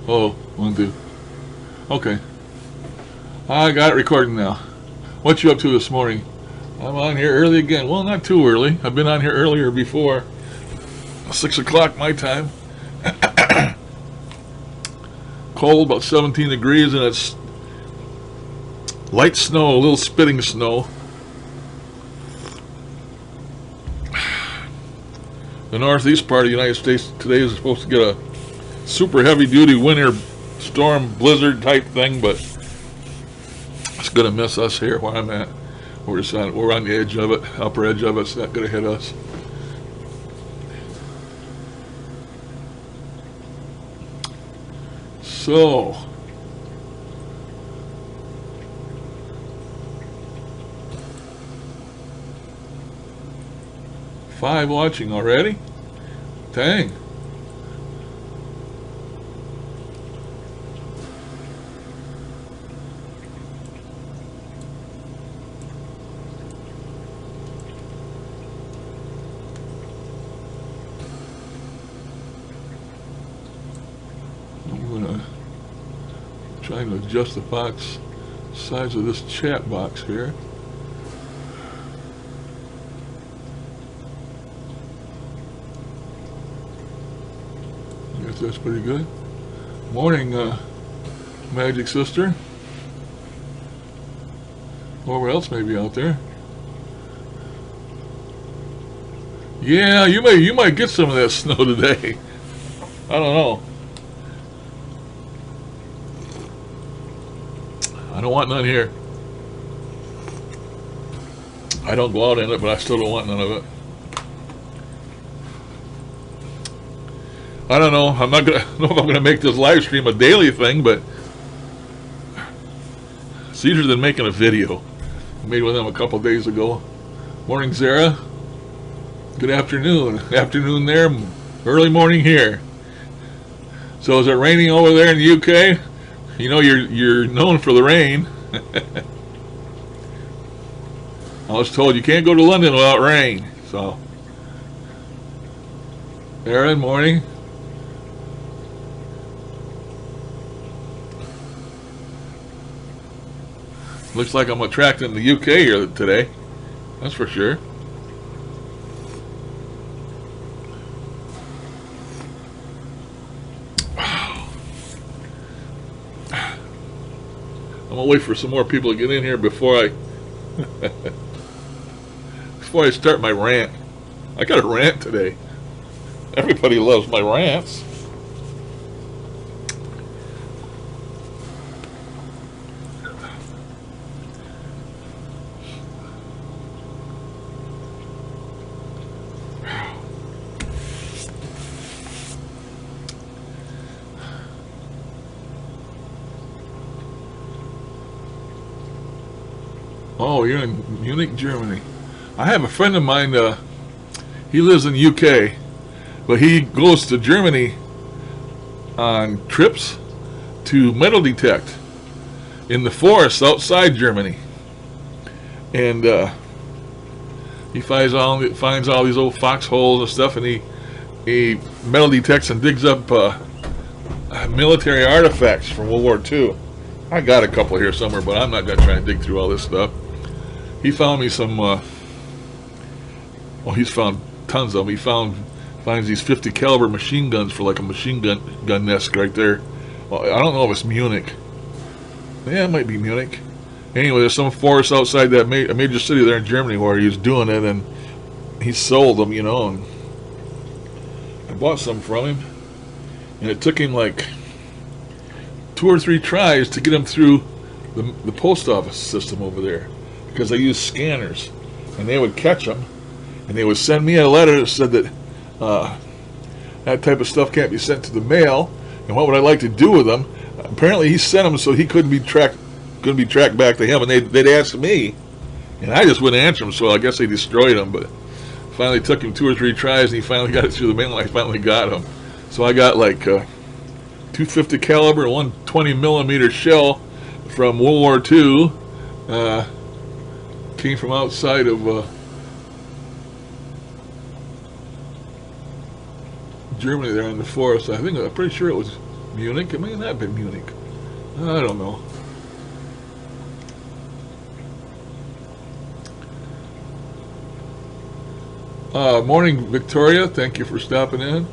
Oh, 1, 2. Okay. I got it recording now. What you up to this morning? I'm on here early again. Well, not too early. I've been on here earlier before. 6 o'clock my time. Cold, about 17 degrees, and it's light snow, a little spitting snow. The northeast part of the United States today is supposed to get a super heavy-duty winter storm blizzard type thing, but it's going to miss us here where I'm at. We're on the edge of it, upper edge of it. It's not going to hit us. So, five watching already? Dang. Trying to adjust the box size of this chat box here. I guess that's pretty good. Morning, Magic Sister. Whoever else may be out there. Yeah, you might get some of that snow today. I don't know. I don't want none here. I don't go out in it, but I still don't want none of it. I don't know. I'm not gonna know if I'm gonna make this live stream a daily thing, but it's easier than making a video. I made with them a couple days ago. Morning, Zara. Good afternoon. Afternoon there. Early morning here. So is it raining over there in the UK? You know you're known for the rain. I was told you can't go to London without rain. So, Aaron, morning. Looks like I'm attracting the UK here today. That's for sure. I'm gonna wait for some more people to get in here before I start my rant. I got a rant today. Everybody loves my rants. Oh, you're in Munich, Germany. I have a friend of mine, he lives in the UK, but he goes to Germany on trips to metal detect in the forest outside Germany. And he finds all these old foxholes and stuff, and he metal detects and digs up military artifacts from World War II. I got a couple here somewhere, but I'm not going to try and dig through all this stuff. He found me some, well, he's found tons of them. He finds these 50 caliber machine guns for like a machine gun nest right there. Well, I don't know if it's Munich. Yeah, it might be Munich. Anyway, there's some forest outside that a major city there in Germany where he's doing it, and he sold them, you know, and I bought some from him, and it took him like 2 or 3 tries to get him through the post office system over there, because they use scanners, and they would catch them, and they would send me a letter that said that that type of stuff can't be sent to the mail, and what would I like to do with them? Apparently he sent them so he couldn't be tracked back to him, and they'd ask me, and I just wouldn't answer them, so I guess they destroyed them. But finally took him 2 or 3 tries, and he finally got it through the mail, and I finally got him. So I got like 250 caliber, 120 millimeter shell from World War II. Came from outside of Germany there in the forest. I'm pretty sure it was Munich? It may not have been Munich. I don't know. Morning, Victoria. Thank you for stopping in.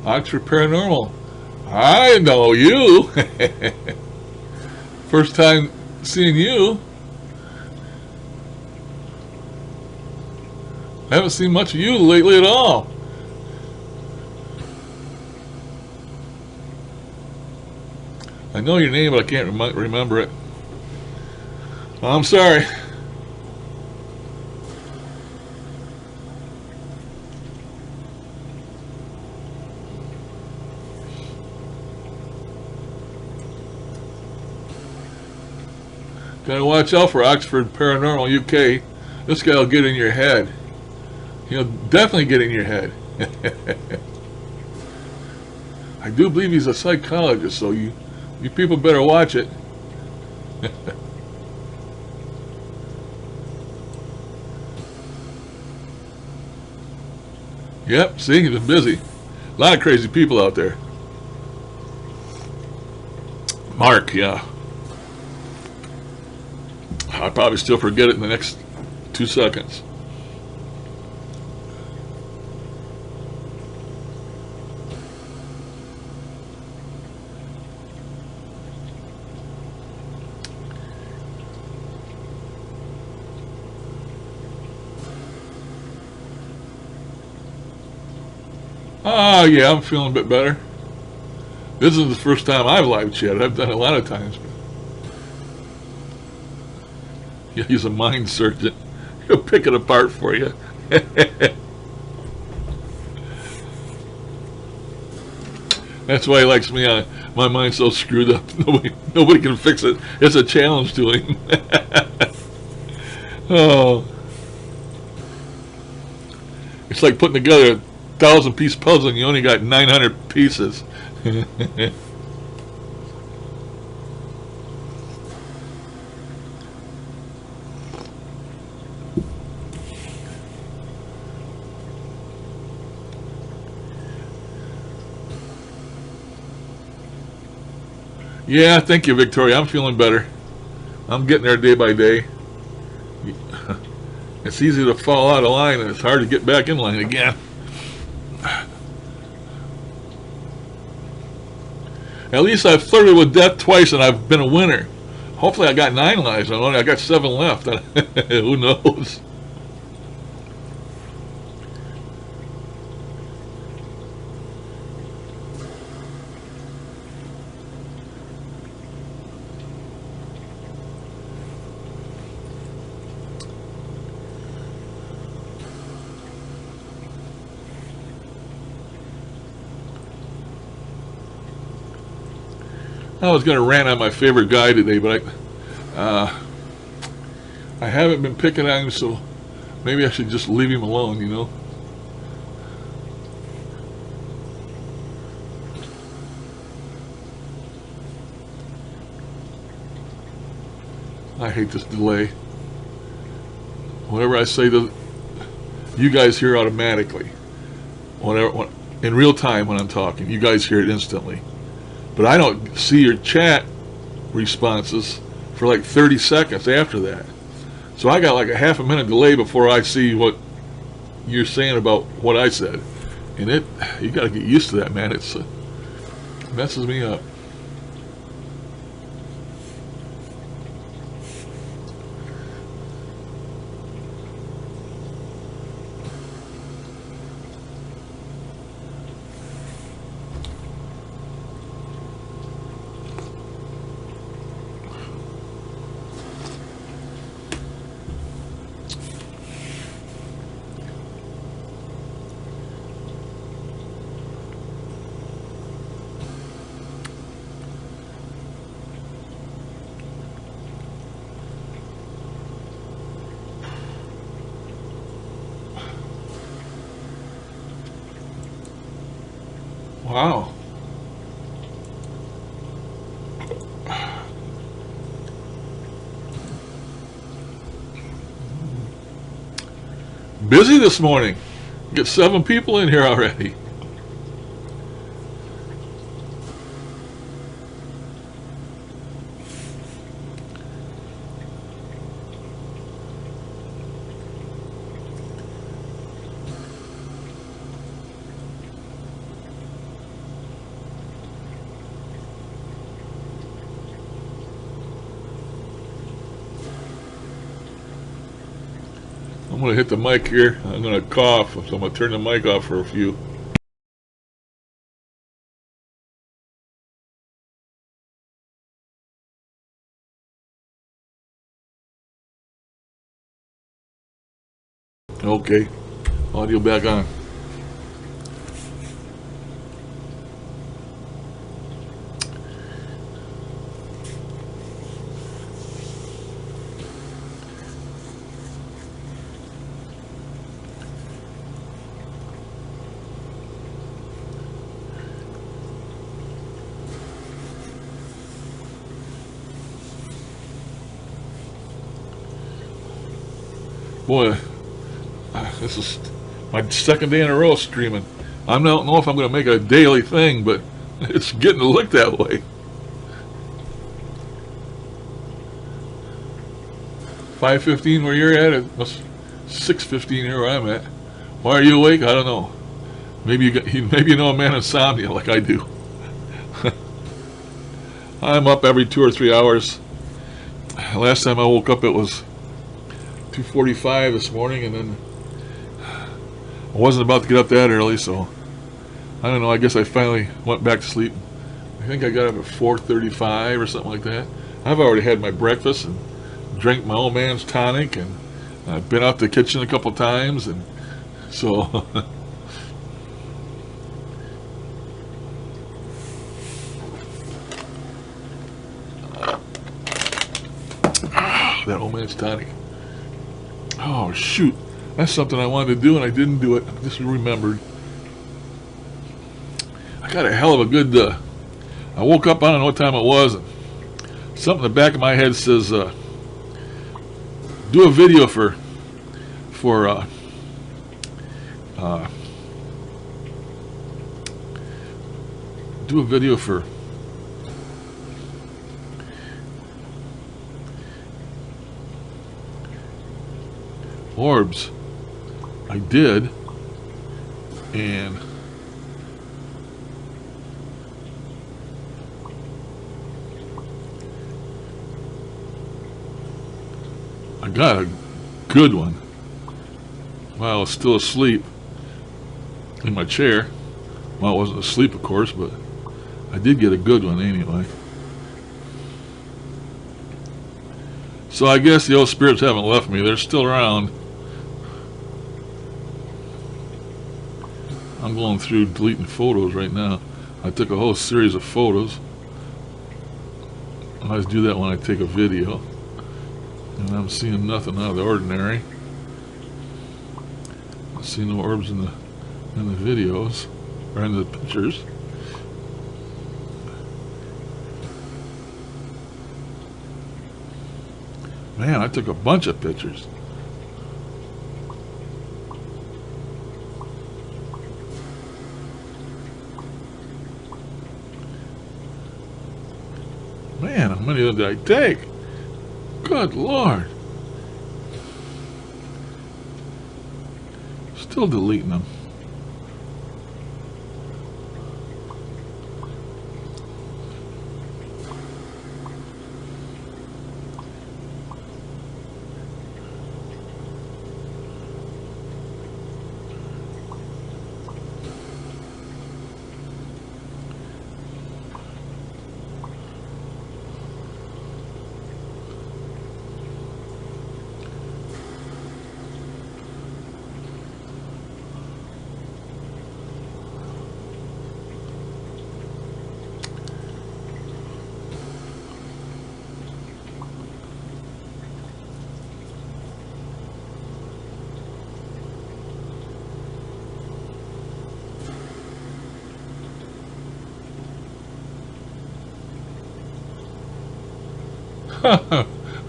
Oxford Paranormal. I know you. First time seeing you. I haven't seen much of you lately at all. I know your name, but I can't remember it. I'm sorry. Gotta watch out for Oxford Paranormal UK. This guy will get in your head. He'll definitely get in your head. I do believe he's a psychologist, so you people better watch it. Yep, see, he's been busy. A lot of crazy people out there. Mark, yeah. I'll probably still forget it in the next 2 seconds. Oh, yeah, I'm feeling a bit better. This is the first time I've live chatted. I've done it a lot of times. Yeah, he's a mind surgeon. He'll pick it apart for you. That's why he likes me. My mind's so screwed up. Nobody can fix it. It's a challenge to him. Oh, it's like putting together a 1,000-piece puzzle and you only got 900 pieces. Yeah, thank you, Victoria. I'm feeling better. I'm getting there day by day. It's easy to fall out of line and it's hard to get back in line again. At least I've flirted with death twice and I've been a winner. Hopefully I got 9 lives. I got 7 left. Who knows? I was going to rant on my favorite guy today, but I haven't been picking on him, so maybe I should just leave him alone, you know? I hate this delay. Whatever I say, you guys hear automatically. In real time when I'm talking, you guys hear it instantly. But I don't see your chat responses for like 30 seconds after that. So I got like a half a minute delay before I see what you're saying about what I said. And you got to get used to that, man. It messes me up. Wow. Busy this morning. Get 7 people in here already. I'm going to hit the mic here. I'm going to cough, so I'm going to turn the mic off for a few. Okay, audio back on. Boy, this is my second day in a row streaming. I don't know if I'm going to make it a daily thing, but it's getting to look that way. 5:15 where you're at? It must 6:15 here where I'm at. Why are you awake? I don't know. Maybe you know a man insomnia like I do. I'm up every 2 or 3 hours. Last time I woke up it was 2:45 this morning, and then I wasn't about to get up that early, so I don't know. I guess I finally went back to sleep. I think I got up at 4:35 or something like that. I've already had my breakfast and drank my old man's tonic, and I've been out to the kitchen a couple times, and so that old man's tonic. Oh shoot, that's something I wanted to do and I didn't do it. I just remembered. I got a hell of a good I woke up, I don't know what time it was, and something in the back of my head says do a video for do a video for orbs. I did, and I got a good one while I was still asleep in my chair. Well, I wasn't asleep, of course, but I did get a good one anyway. So I guess the old spirits haven't left me. They're still around. I'm going through deleting photos right now. I took a whole series of photos. I always do that when I take a video. And I'm seeing nothing out of the ordinary. I see no orbs in the videos, or in the pictures. Man, I took a bunch of pictures. Man, how many did I take? Good Lord. Still deleting them.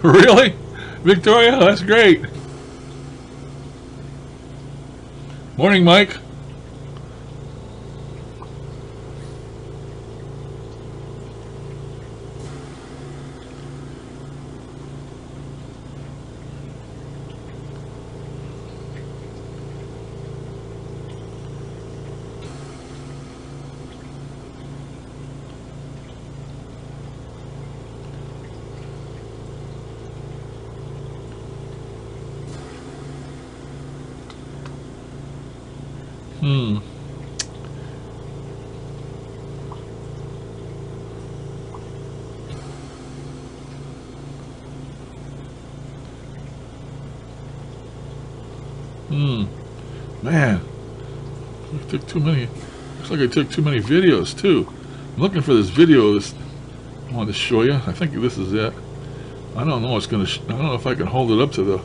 Really? Victoria? That's great. Morning, Mike. Man, I took too many. Looks like I took too many videos too. I'm looking for this video. I wanted to show you. I think this is it. I don't know. I don't know if I can hold it up to the.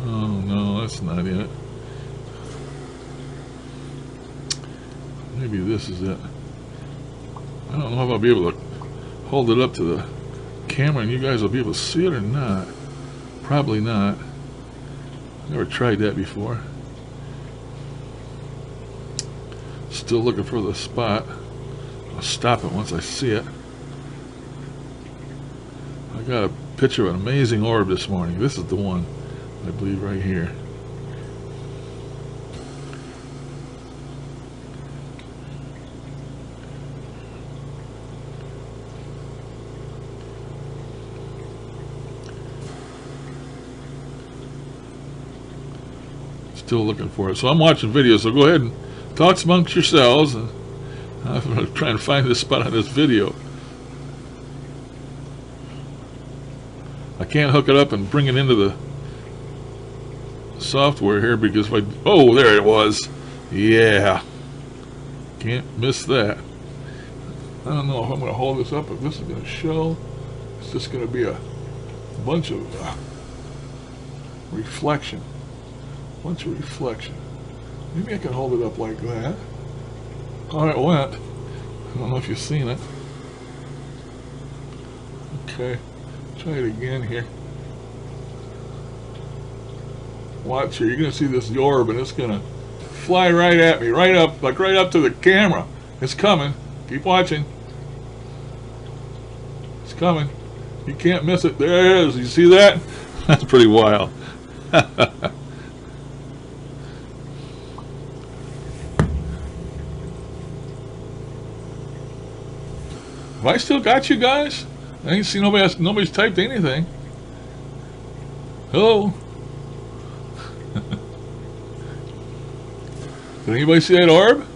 Oh no, that's not it. Maybe this is it. I don't know if I'll be able to hold it up to the camera and you guys will be able to see it or not. Probably not. Never tried that before. Still looking for the spot. I'll stop it once I see it. I got a picture of an amazing orb this morning. This is the one, I believe, right here. Still looking for it. So I'm watching videos, so go ahead and talk amongst yourselves, and I'm going to try and find this spot on this video. I can't hook it up and bring it into the software here because if I... Oh, there it was. Yeah. Can't miss that. I don't know if I'm going to hold this up, if this is going to show. It's just going to be a bunch of reflection. Bunch of reflection. Maybe I can hold it up like that. Oh, it went. I don't know if you've seen it. Okay. Try it again here. Watch here. You're going to see this orb and it's going to fly right at me. Right up, like right up to the camera. It's coming. Keep watching. It's coming. You can't miss it. There it is. You see that? That's pretty wild. Have I still got you guys? I ain't seen nobody's typed anything. Hello? Did anybody see that orb?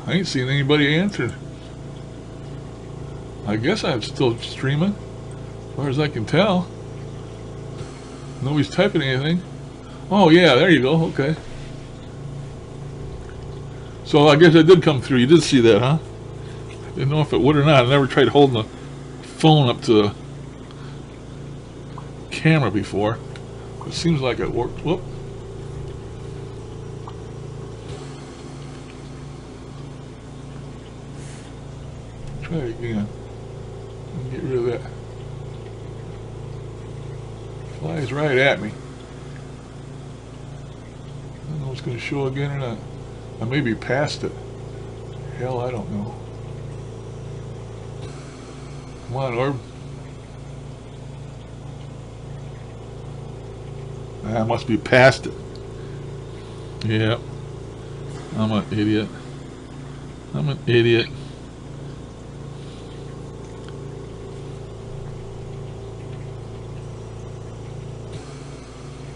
I ain't seen anybody answer. I guess I'm still streaming, as far as I can tell. Nobody's typing anything. Oh yeah, there you go, okay. So I guess it did come through. You did see that, huh? Didn't know if it would or not. I never tried holding the phone up to the camera before. It seems like it worked. Whoop. Try it again. And get rid of that. Flies right at me. I don't know if it's going to show again or not. I may be past it. Hell, I don't know. Come on, orb. I must be past it. Yeah. I'm an idiot. I'm an idiot.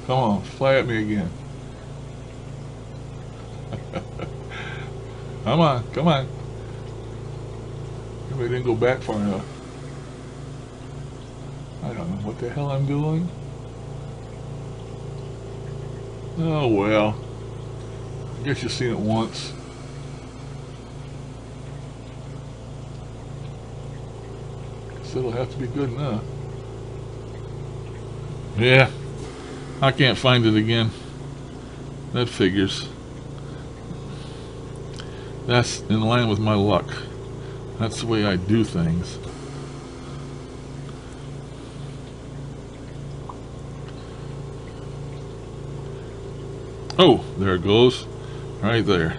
Come on, fly at me again. Come on, come on. Maybe I didn't go back far enough. I don't know what the hell I'm doing. Oh well. I guess you've seen it once. Guess it'll have to be good enough. Yeah. I can't find it again. That figures. That's in line with my luck. That's the way I do things. Oh, there it goes. Right there.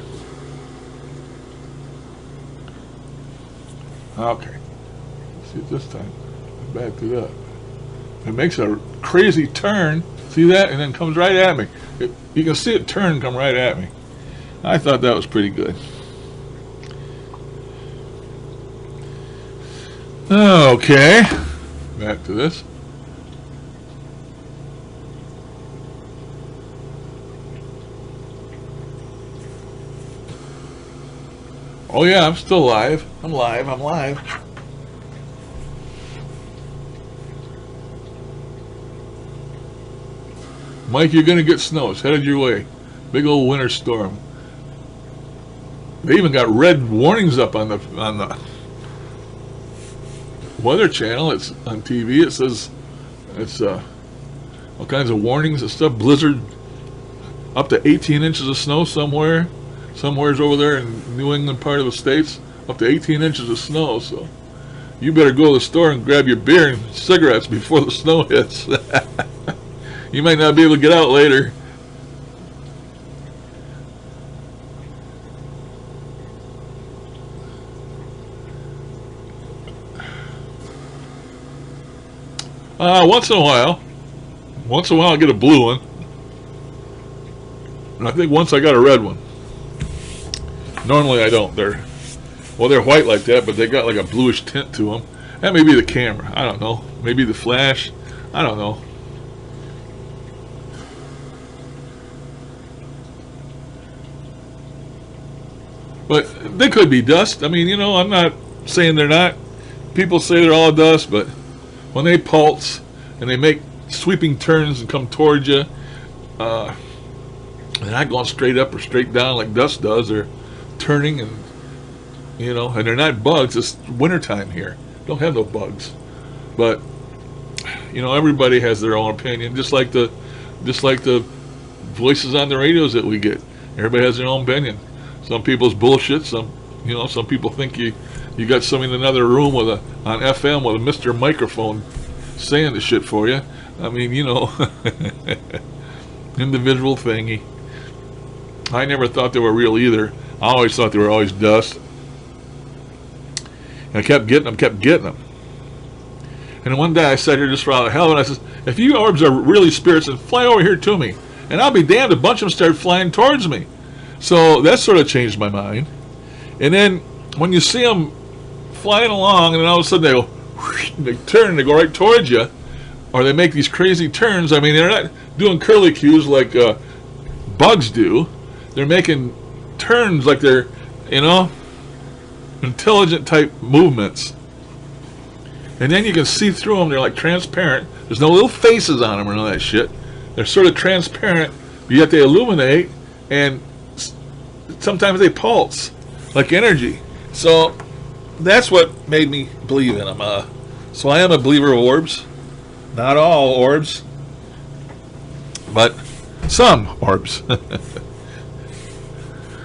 Okay. Let's see it this time. Back it up. It makes a crazy turn. See that? And then comes right at me. You can see it turn and come right at me. I thought that was pretty good. Okay. Back to this. Oh yeah, I'm still live. I'm live. Mike, you're gonna get snow. It's headed your way. Big old winter storm. They even got red warnings up on the Weather Channel. It's on TV. It says it's all kinds of warnings and stuff. Blizzard, up to 18 inches of snow somewhere. Somewhere's over there in New England part of the States, up to 18 inches of snow. So you better go to the store and grab your beer and cigarettes before the snow hits. You might not be able to get out later. Once in a while I get a blue one. And I think once I got a red one. Normally I don't. They're white like that, but they got like a bluish tint to them. That may be the camera. I don't know. Maybe the flash. I don't know. But they could be dust. I mean, you know, I'm not saying they're not. People say they're all dust, but when they pulse and they make sweeping turns and come towards you, they're not going straight up or straight down like dust does. They're turning, and you know, and they're not bugs. It's wintertime here. Don't have no bugs. But you know, everybody has their own opinion, just like the voices on the radios that we get. Everybody has their own opinion. Some people's bullshit. Some people think you got somebody in another room with on FM with a Mr. Microphone saying the shit for you. I mean, you know, individual thingy. I never thought they were real either. I always thought they were always dust. And I kept getting them. And one day I sat here just for out of hell, and I said, if you orbs are really spirits, then fly over here to me. And I'll be damned, a bunch of them started flying towards me. So that sort of changed my mind. And then when you see them flying along, and then all of a sudden they go, whoosh, they turn and they go right towards you, or they make these crazy turns. I mean, they're not doing curly cues like bugs do. They're making turns like they're, you know, intelligent type movements. And then you can see through them. They're like transparent. There's no little faces on them or none of that shit. They're sort of transparent, but yet they illuminate, and sometimes they pulse like energy. So that's what made me believe in them. So I am a believer of orbs. Not all orbs, but some orbs.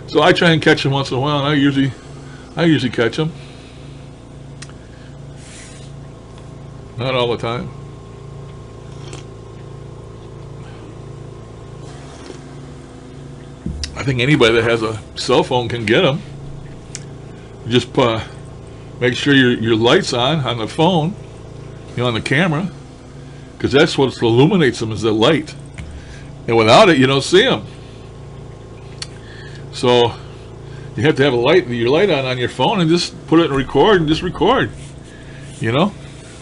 So I try and catch them once in a while, and I usually catch them. Not all the time. I think anybody that has a cell phone can get them. Just make sure your light's on the phone, you know, on the camera, because that's what illuminates them, is the light. And without it, you don't see them. So you have to have your light on your phone, and just put it in record and just record. You know,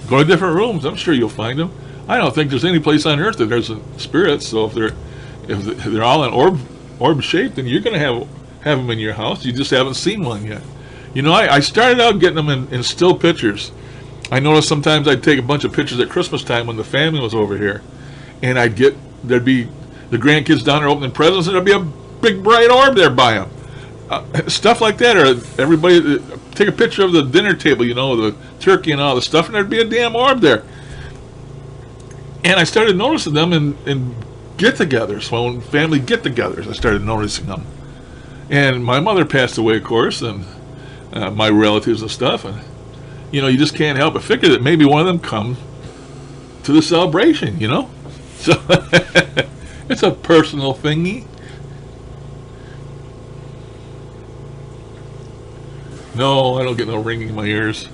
go to different rooms. I'm sure you'll find them. I don't think there's any place on earth that there's spirits. So if they're all in orb shape, then you're going to have them in your house. You just haven't seen one yet. You know, I started out getting them in still pictures. I noticed sometimes I'd take a bunch of pictures at Christmas time when the family was over here, and there'd be the grandkids down there opening presents, and there'd be a big bright orb there by them. Stuff like that, or everybody take a picture of the dinner table, you know, the turkey and all the stuff, and there'd be a damn orb there. And I started noticing them in get-togethers, when family get-togethers, I started noticing them. And my mother passed away, of course, and my relatives and stuff, and you know, you just can't help but figure that maybe one of them come to the celebration, you know. So it's a personal thingy. No, I don't get no ringing in my ears.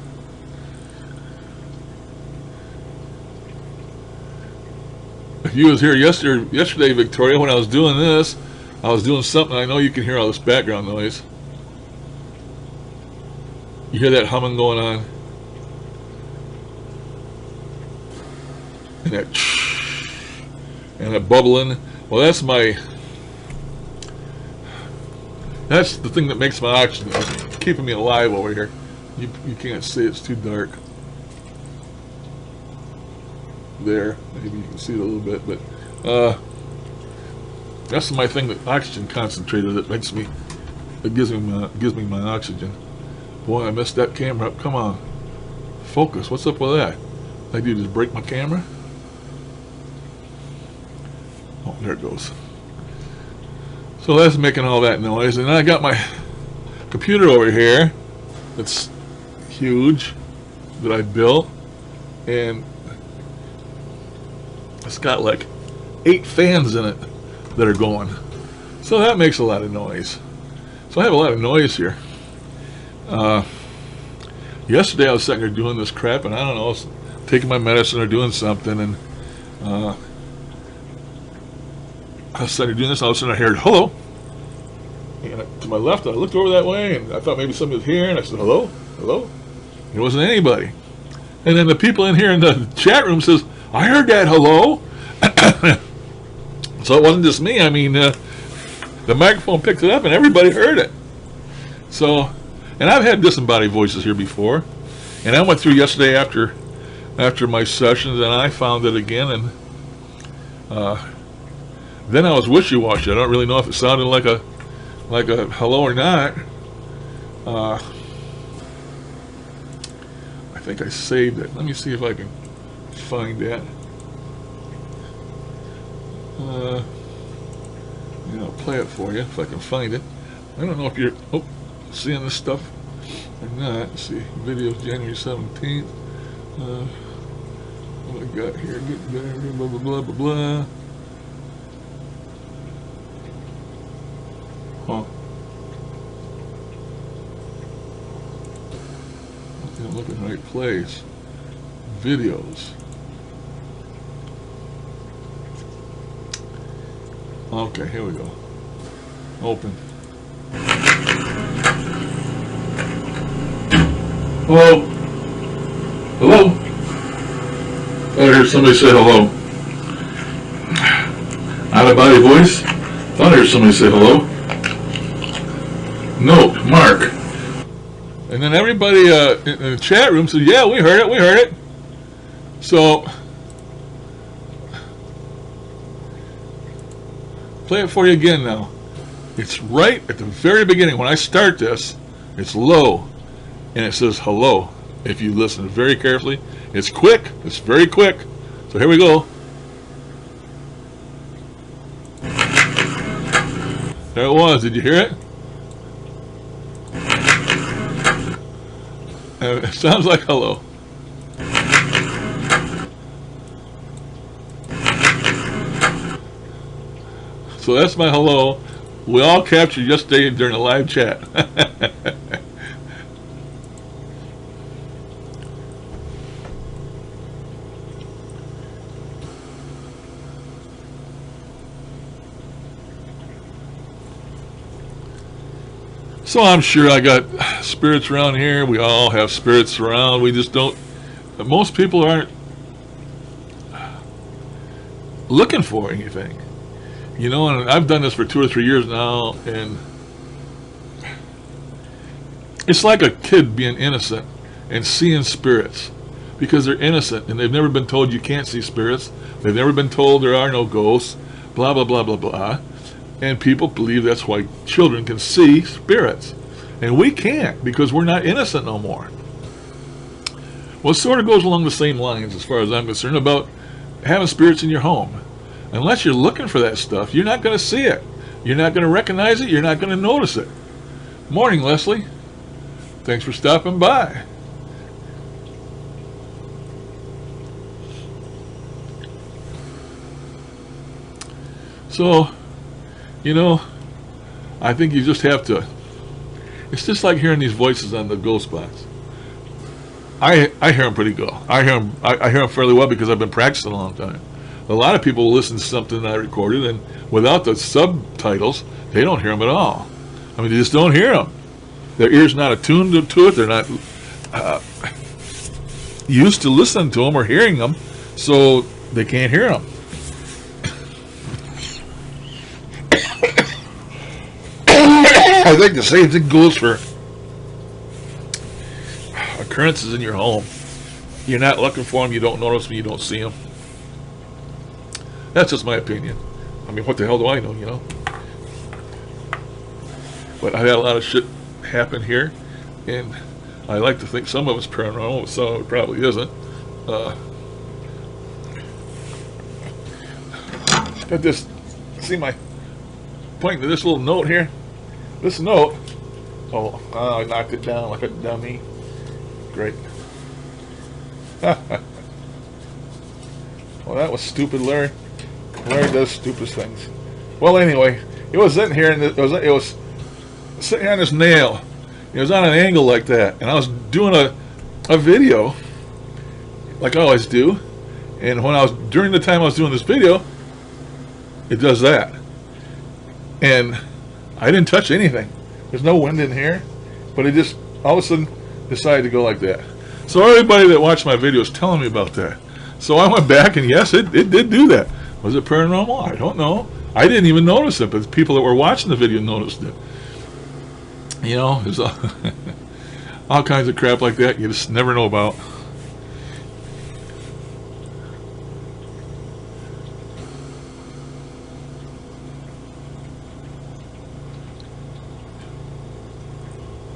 If you was here yesterday, Victoria, when I was doing this, I was doing something. I know you can hear all this background noise. You hear that humming going on? And that bubbling. Well, that's the thing that makes my oxygen. It's keeping me alive over here. You can't see, it's too dark. There, maybe you can see it a little bit, but that's my thing, the oxygen concentrator that gives me my oxygen. Boy, I messed that camera up. Come on, focus. What's up with that? I do just break my camera. Oh, there it goes. So that's making all that noise, and I got my computer over here. That's huge that I built, and it's got like 8 fans in it that are going. So that makes a lot of noise. So I have a lot of noise here. Yesterday I was sitting here doing this crap, and I don't know, I was taking my medicine or doing something, and I was sitting here doing this, all of a sudden I heard, hello. And to my left, I looked over that way, and I thought maybe somebody was here, and I said, hello, hello. It wasn't anybody. And then the people in here in the chat room says, I heard that hello. So it wasn't just me. I mean, the microphone picked it up and everybody heard it. So, and I've had disembodied voices here before. And I went through yesterday after my sessions, and I found it again. And then I was wishy-washy. I don't really know if it sounded like a hello or not. I think I saved it. Let me see if I can find that. I'll play it for you if I can find it. I don't know if you're seeing this stuff or not. Let's see, videos January 17th. What I got here? Blah blah blah blah blah. Huh. I'm looking in the right place. Videos. Okay, here we go. Open. Hello? Hello? I heard somebody say hello. Out of body voice? Thought I heard somebody say hello. Note, Mark. And then everybody in the chat room said, yeah, we heard it, we heard it. So, play it for you again now. It's right at the very beginning. When I start this, it's low, and it says hello. If you listen very carefully, it's quick. It's very quick. So here we go. There it was. Did you hear it? It sounds like hello. So that's my hello. We all captured yesterday during a live chat. So I'm sure I got spirits around here. We all have spirits around. We just don't. Most people aren't looking for anything. You know, and I've done this for 2 or 3 years now, and it's like a kid being innocent and seeing spirits because they're innocent and they've never been told you can't see spirits. They've never been told there are no ghosts, blah, blah, blah, blah, blah. And people believe that's why children can see spirits. And we can't because we're not innocent no more. Well, it sort of goes along the same lines as far as I'm concerned about having spirits in your home. Unless you're looking for that stuff, you're not going to see it. You're not going to recognize it. You're not going to notice it. Morning, Leslie. Thanks for stopping by. So, you know, I think you just have to It's just like hearing these voices on the ghost box. I hear them pretty good. I hear them fairly well because I've been practicing a long time. A lot of people will listen to something that I recorded, and without the subtitles, they don't hear them at all. I mean, they just don't hear them. Their ears not attuned to it. They're not used to listening to them or hearing them, so they can't hear them. I think the same thing goes for occurrences in your home. You're not looking for them, you don't notice them, you don't see them. That's just my opinion. I mean, what the hell do I know, you know? But I had a lot of shit happen here, and I like to think some of it's paranormal, but some of it probably isn't. But this, see my pointing to this little note here? This note, I knocked it down like a dummy. Great. Well, that was stupid, Larry. Larry does stupid things. Well, anyway, it was sitting here, and it was sitting on this nail. It was on an angle like that, and I was doing a video, like I always do. And during the time I was doing this video, it does that. And I didn't touch anything. There's no wind in here, but it just all of a sudden decided to go like that. So everybody that watched my video is telling me about that. So I went back, and yes, it did do that. Was it paranormal? I don't know. I didn't even notice it, but the people that were watching the video noticed it. You know, there's all kinds of crap like that you just never know about.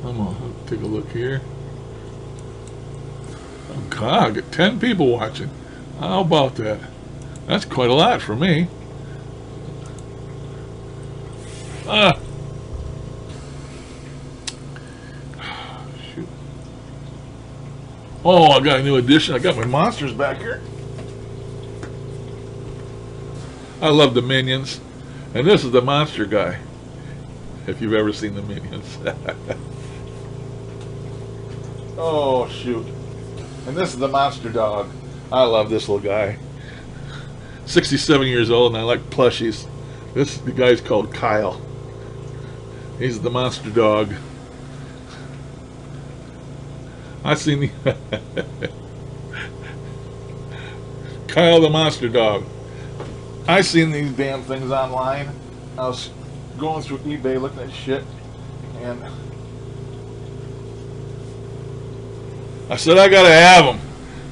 Come on, let's take a look here. Oh God, I got 10 people watching. How about that? That's quite a lot for me. Shoot. Oh, I got a new addition. I got my monsters back here. I love the Minions. And this is the monster guy. If you've ever seen the Minions. Oh, shoot. And this is the monster dog. I love this little guy. 67 years old, and I like plushies. The guy's called Kyle. He's the monster dog. I seen the Kyle the monster dog. I seen these damn things online. I was going through eBay looking at shit, and I said I gotta have them.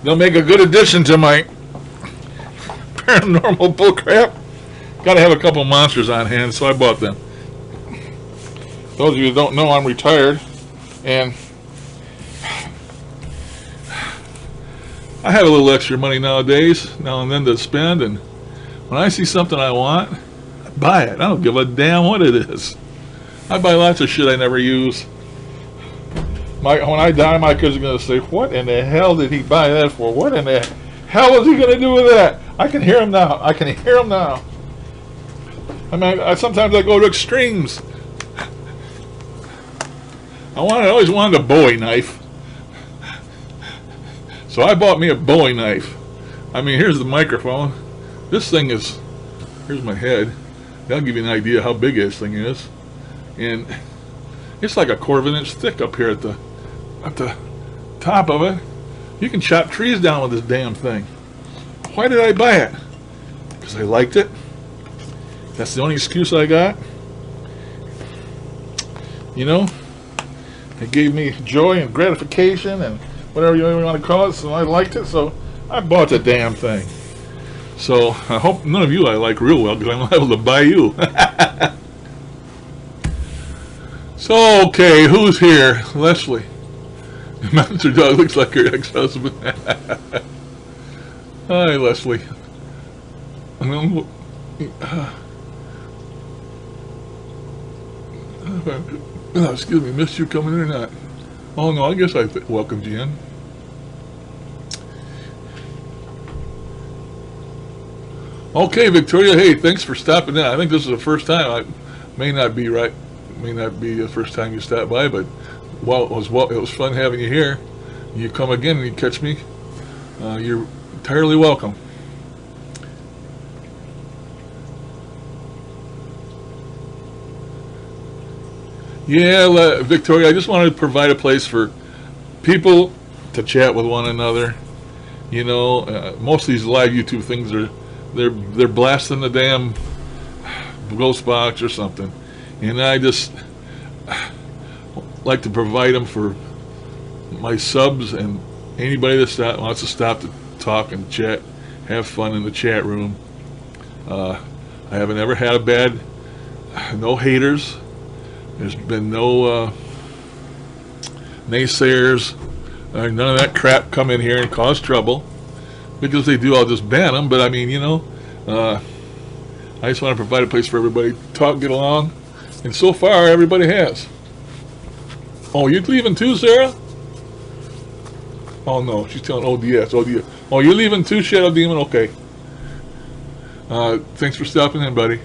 They'll make a good addition to my paranormal bullcrap. Gotta have a couple monsters on hand, so I bought them. Those of you who don't know, I'm retired, and I have a little extra money nowadays, now and then, to spend, and when I see something I want, I buy it. I don't give a damn what it is. I buy lots of shit I never use. When I die, my kids are going to say, what in the hell did he buy that for? What in the hell was he going to do with that? I can hear him now. I can hear him now. I mean, sometimes I go to extremes. I always wanted a Bowie knife. So I bought me a Bowie knife. I mean, here's the microphone. This thing is, here's my head. That'll give you an idea how big this thing is. And it's like a quarter of an inch thick up here at the top of it. You can chop trees down with this damn thing. Why did I buy it? Because I liked it. That's the only excuse I got. You know, it gave me joy and gratification and whatever you want to call it, so I liked it, so I bought the damn thing. So I hope none of you I like real well, because I'm liable to buy you. So, okay, who's here? Leslie. The monster dog looks like her ex-husband. Hi, Leslie. Excuse me, missed you coming in or not? Oh no, I guess I welcomed you in. Okay, Victoria, hey, thanks for stopping in. I think this is the first time. I may not be right may not be the first time you stop by, but while it was fun having you here. You come again and you catch me, you're entirely welcome. Yeah, Victoria, I just wanted to provide a place for people to chat with one another. You know, most of these live YouTube things they're blasting the damn ghost box or something, and I just like to provide them for my subs and anybody that wants to stop to talk and chat, have fun in the chat room. I haven't ever had a bad, no haters. There's been no naysayers, none of that crap come in here and cause trouble. Because they do, I'll just ban them. But I mean, you know, I just want to provide a place for everybody to talk, get along, and so far everybody has. Oh, you're leaving too, Sarah? Oh no, she's telling ODS. Oh, you're leaving too, Shadow Demon? Okay. Thanks for stopping in, buddy.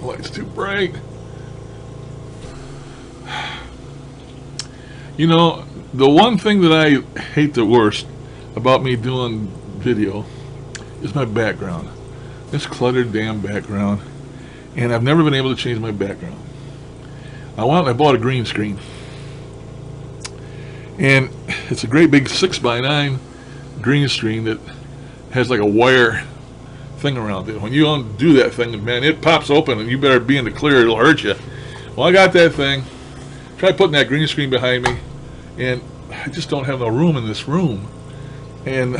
Light's too bright. You know, the one thing that I hate the worst about me doing video is my background. This cluttered damn background. And I've never been able to change my background. I bought a green screen. And it's a great big 6x9 green screen that has like a wire thing around it. When you undo that thing, man, it pops open and you better be in the clear, it'll hurt you. Well, I got that thing. Try putting that green screen behind me, and I just don't have no room in this room. And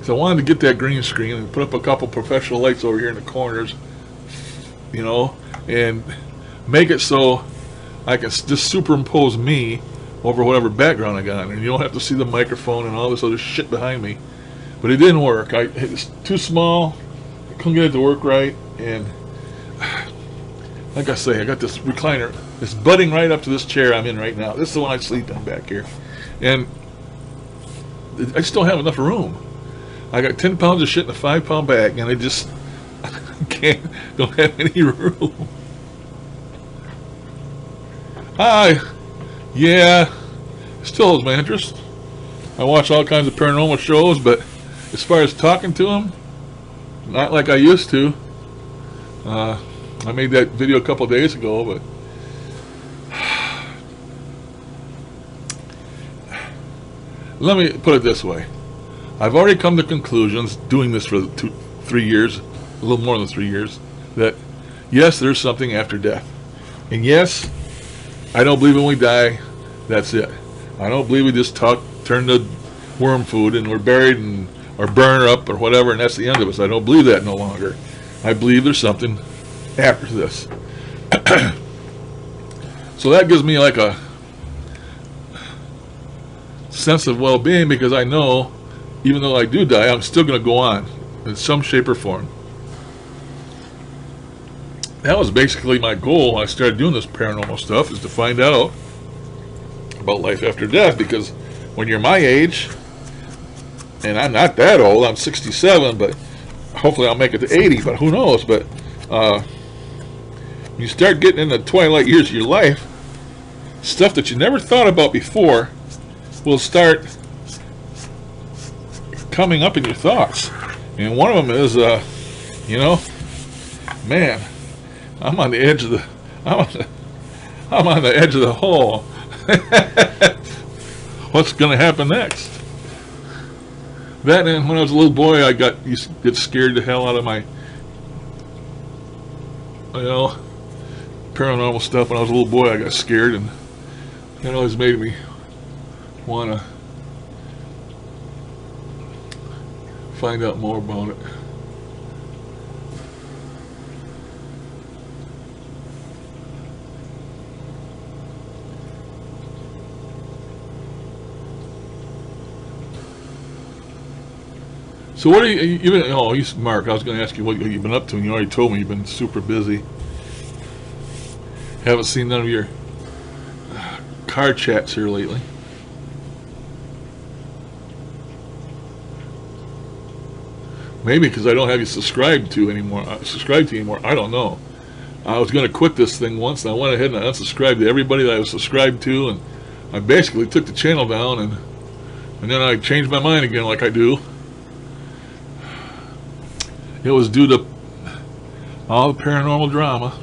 so I wanted to get that green screen and put up a couple professional lights over here in the corners, you know, and make it so I can just superimpose me over whatever background I got, and you don't have to see the microphone and all this other shit behind me. But it didn't work. It's too small. I couldn't get it to work right. And like I say, I got this recliner. It's butting right up to this chair I'm in right now. This is the one I sleep in back here. And I just don't have enough room. I got 10 pounds of shit in a 5-pound bag, and I just don't have any room. Yeah, it still holds my interest. I watch all kinds of paranormal shows, but as far as talking to them, not like I used to. I made that video a couple days ago, but let me put it this way. I've already come to conclusions, doing this for 3 years, a little more than 3 years, that yes, there's something after death. And yes, I don't believe when we die, that's it. I don't believe we just turn to worm food and we're buried and or burn up or whatever, and that's the end of us. I don't believe that no longer. I believe there's something after this. So that gives me like a sense of well-being, because I know even though I do die, I'm still going to go on in some shape or form. That was basically my goal when I started doing this paranormal stuff, is to find out about life after death, because when you're my age, and I'm not that old, I'm 67, but hopefully I'll make it to 80, but who knows. But you start getting in the twilight years of your life, stuff that you never thought about before will start coming up in your thoughts. And one of them is, you know, man, I'm on the edge of the, I'm on the edge of the hole. What's going to happen next? That, and when I was a little boy, I used to get scared the hell out of my, you know, paranormal stuff. When I was a little boy, I got scared, and it always made me want to find out more about it. So what are you been, oh, he's Mark. I was going to ask you what you've been up to, and you already told me you've been super busy. Haven't seen none of your car chats here lately. Maybe because I don't have you subscribed to anymore. I don't know. I was going to quit this thing once, and I went ahead and I unsubscribed to everybody that I was subscribed to, and I basically took the channel down, and then I changed my mind again, like I do. It was due to all the paranormal drama,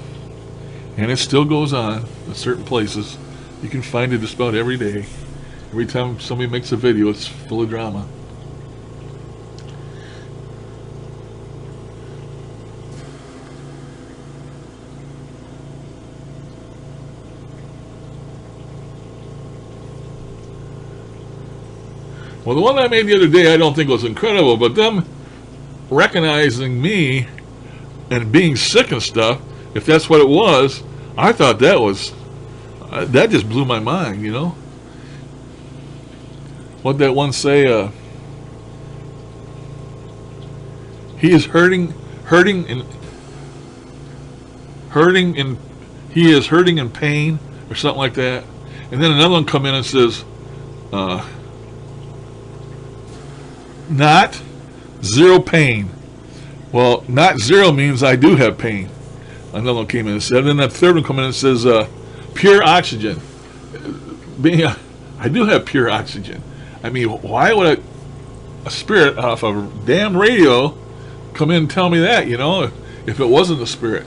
and it still goes on in certain places. You can find it just about every day. Every time somebody makes a video, it's full of drama. Well, the one I made the other day I don't think was incredible, but them recognizing me and being sick and stuff, if that's what it was, I thought that was, that just blew my mind, you know? What'd that one say? He is hurting in pain, or something like that. And then another one come in and says, not zero pain. Well, not zero means I do have pain. Another one came in and said, and then that third one come in and says, pure oxygen. I do have pure oxygen. I mean, why would a spirit off a damn radio come in and tell me that, you know, if it wasn't a spirit?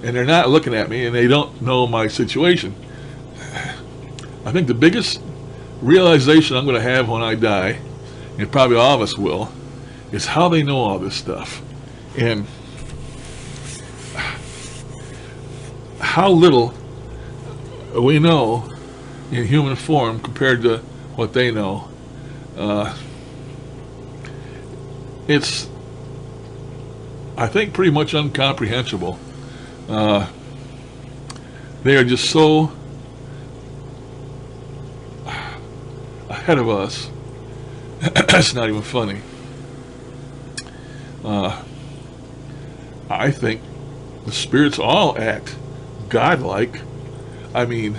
And they're not looking at me and they don't know my situation. I think the biggest realization I'm going to have when I die, and probably all of us will, is how they know all this stuff. And how little we know in human form compared to what they know. It's, I think, pretty much incomprehensible. They are just so ahead of us. It's not even funny. I think the spirits all act godlike. I mean,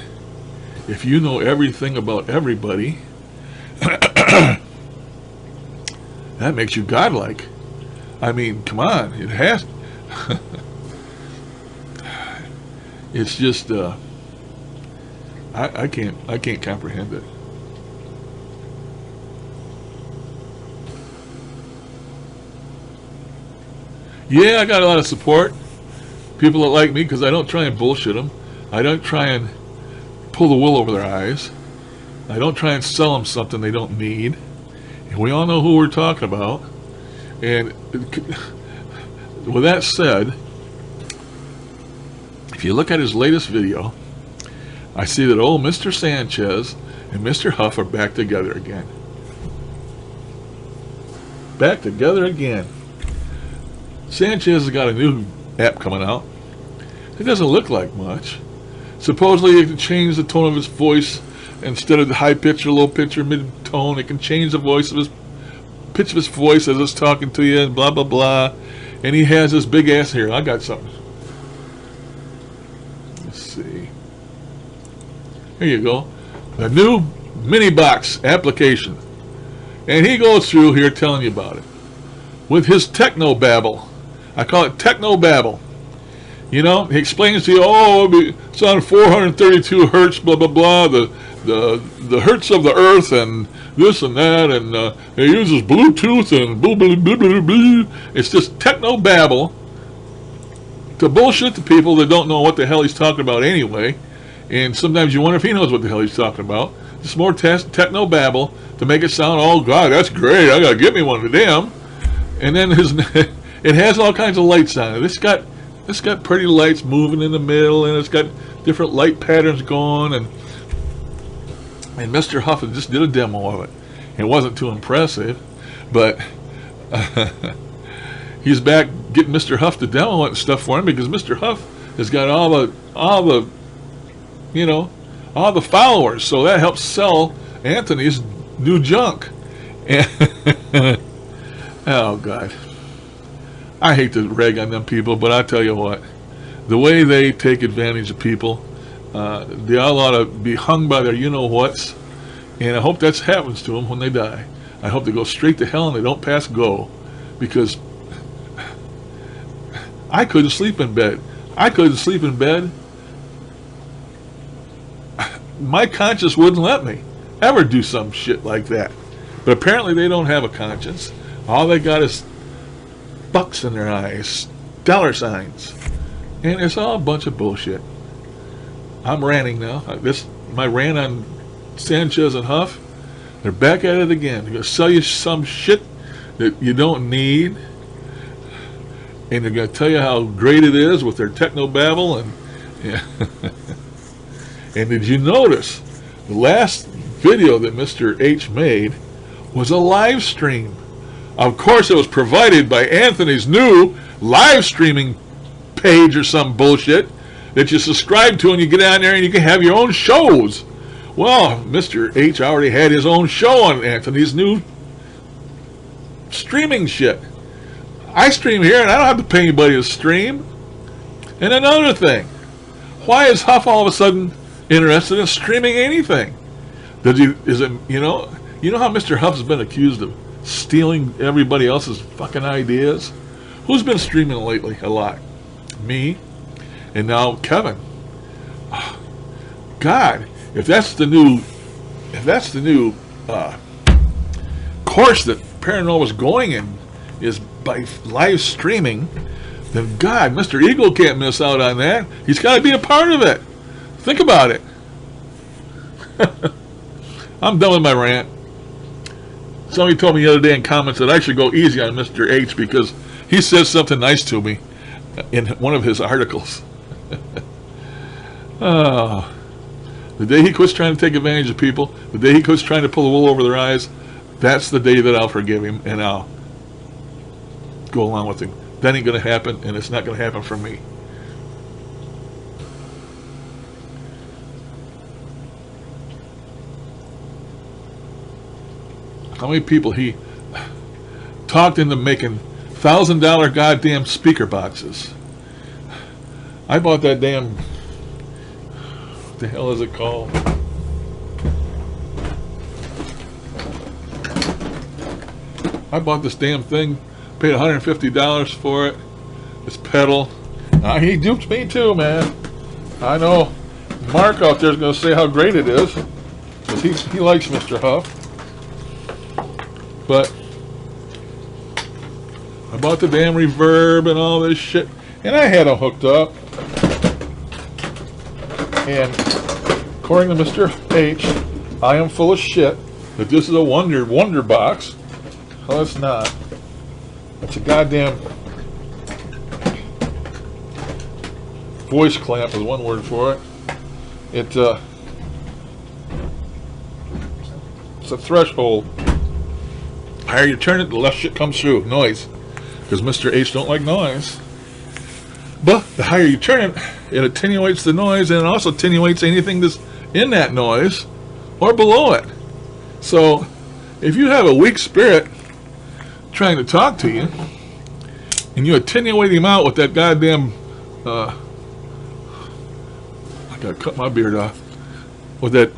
if you know everything about everybody, that makes you godlike. I mean, come on, it has. It's just, I can't comprehend it. Yeah, I got a lot of support. People that like me because I don't try and bullshit them. I don't try and pull the wool over their eyes. I don't try and sell them something they don't need. And we all know who we're talking about. And with that said, if you look at his latest video, I see that old Mr. Sanchez and Mr. Huff are back together again. Back together again. Sanchez has got a new app coming out. It doesn't look like much. Supposedly it can change the tone of his voice. Instead of the high pitch or low pitch or mid tone, it can change the voice of his pitch of his voice as it's talking to you and blah blah blah. And he has this big ass here. I got something. Let's see. Here you go. The new mini box application. And he goes through here telling you about it. With his techno babble. I call it techno babble. You know, he explains to you, oh, it's on 432 hertz, blah blah blah, the hertz of the earth and this and that, and it uses Bluetooth and blah blah blah blah blah. It's just techno babble to bullshit the people that don't know what the hell he's talking about anyway. And sometimes you wonder if he knows what the hell he's talking about. It's more techno babble to make it sound, oh God, that's great, I gotta get me one of them. And then it has all kinds of lights on it. It's got pretty lights moving in the middle, and it's got different light patterns going. And Mr. Huff just did a demo of it. It wasn't too impressive, but he's back getting Mr. Huff to demo it and stuff for him because Mr. Huff has got all the followers, so that helps sell Anthony's new junk. And Oh, God. I hate to rag on them people, but I tell you what. The way they take advantage of people, they all ought to be hung by their you-know-whats. And I hope that happens to them when they die. I hope they go straight to hell and they don't pass go. Because I couldn't sleep in bed. I couldn't sleep in bed. My conscience wouldn't let me ever do some shit like that. But apparently they don't have a conscience. All they got is bucks in their eyes, dollar signs. And it's all a bunch of bullshit. I'm ranting now. My rant on Sanchez and Huff, they're back at it again. They're going to sell you some shit that you don't need. And they're going to tell you how great it is with their technobabble. And yeah. And did you notice the last video that Mr. H made was a live stream? Of course, it was provided by Anthony's new live streaming page or some bullshit that you subscribe to, and you get on there and you can have your own shows. Well, Mr. H already had his own show on Anthony's new streaming shit. I stream here and I don't have to pay anybody to stream. And another thing, why is Huff all of a sudden interested in streaming anything? Is it, you know how Mr. Huff's been accused of stealing everybody else's fucking ideas? Who's been streaming lately? A lot. Me. And now Kevin. God, if that's the new course that Paranormal's going in, is by live streaming, then God, Mr. Eagle can't miss out on that. He's got to be a part of it. Think about it. I'm done with my rant. Somebody told me the other day in comments that I should go easy on Mr. H because he says something nice to me in one of his articles. Oh, the day he quits trying to take advantage of people, the day he quits trying to pull the wool over their eyes, that's the day that I'll forgive him and I'll go along with him. That ain't going to happen, and it's not going to happen for me. How many people he talked into making $1,000 goddamn speaker boxes? I bought that damn, what the hell is it called? I bought this damn thing, paid $150 for it. This pedal. He duped me too, man. I know Mark out there is going to say how great it is, because he likes Mr. Huff. But I bought the damn reverb and all this shit, and I had it hooked up. And according to Mr. H, I am full of shit that this is a wonder box. Well, it's not. It's a goddamn voice clamp is one word for it. It's a threshold. The higher you turn it, the less shit comes through. Noise. Because Mr. H don't like noise. But the higher you turn it, it attenuates the noise, and it also attenuates anything that's in that noise or below it. So if you have a weak spirit trying to talk to you, and you attenuate him out with that goddamn I gotta cut my beard off with that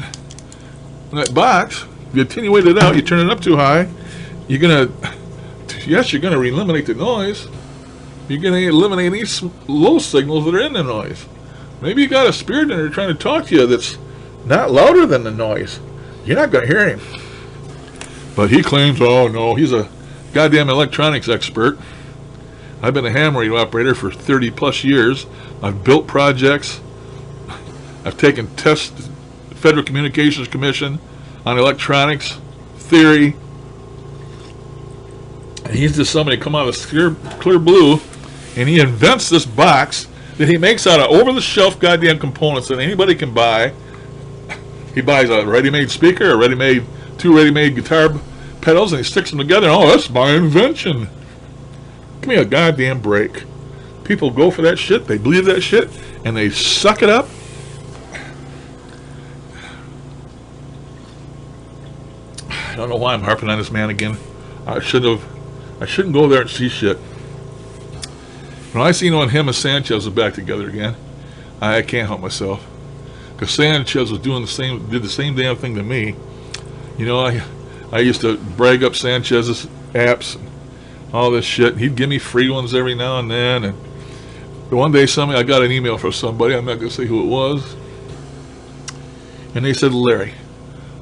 box, you attenuate it out, you turn it up too high, you're gonna eliminate the noise. You're gonna eliminate any low signals that are in the noise. Maybe you got a spirit in there trying to talk to you that's not louder than the noise. You're not gonna hear him. But he claims, oh no, he's a goddamn electronics expert. I've been a ham radio operator for 30 plus years. I've built projects. I've taken tests, Federal Communications Commission on electronics theory. And he's just somebody come out of clear blue, and he invents this box that he makes out of over-the-shelf goddamn components that anybody can buy. He buys a ready-made speaker, two ready-made guitar pedals, and he sticks them together. Oh, that's my invention. Give me a goddamn break. People go for that shit, they believe that shit, and they suck it up. I don't know why I'm harping on this man again. I should have I shouldn't go there and see shit. When I seen when him and Sanchez were back together again, I can't help myself. Because Sanchez was did the same damn thing to me. You know, I used to brag up Sanchez's apps and all this shit. He'd give me free ones every now and then. And one day I got an email from somebody, I'm not going to say who it was. And they said, Larry,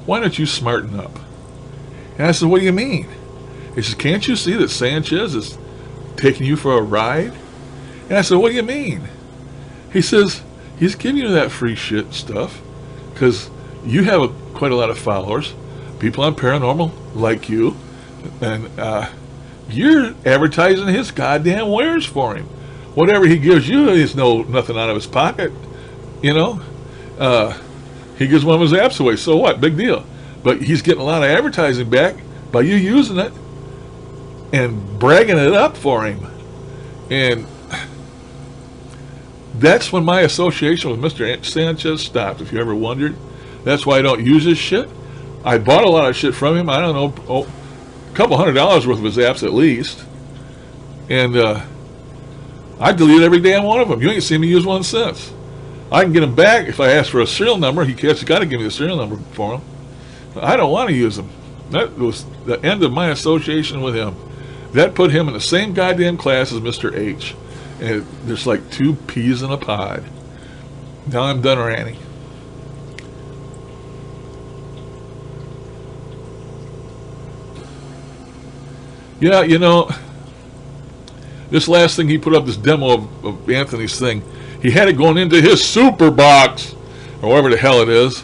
why don't you smarten up? And I said, what do you mean? He says, can't you see that Sanchez is taking you for a ride? And I said, what do you mean? He says, he's giving you that free shit stuff because you have quite a lot of followers. People on Paranormal like you. And you're advertising his goddamn wares for him. Whatever he gives you, he's nothing out of his pocket. You know? He gives one of his apps away. So what? Big deal. But he's getting a lot of advertising back by you using it and bragging it up for him. And that's when my association with Mr. Sanchez stopped, if you ever wondered. That's why I don't use his shit. I bought a lot of shit from him. I don't know, a couple $100 worth of his apps at least. And I deleted every damn one of them. You ain't seen me use one since. I can get them back if I ask for a serial number. He has got to give me the serial number for them. I don't want to use them. That was the end of my association with him. That put him in the same goddamn class as Mr. H. And there's like two peas in a pod. Now I'm done ranting. Yeah, you know, this last thing he put up, this demo of Anthony's thing, he had it going into his super box, or whatever the hell it is.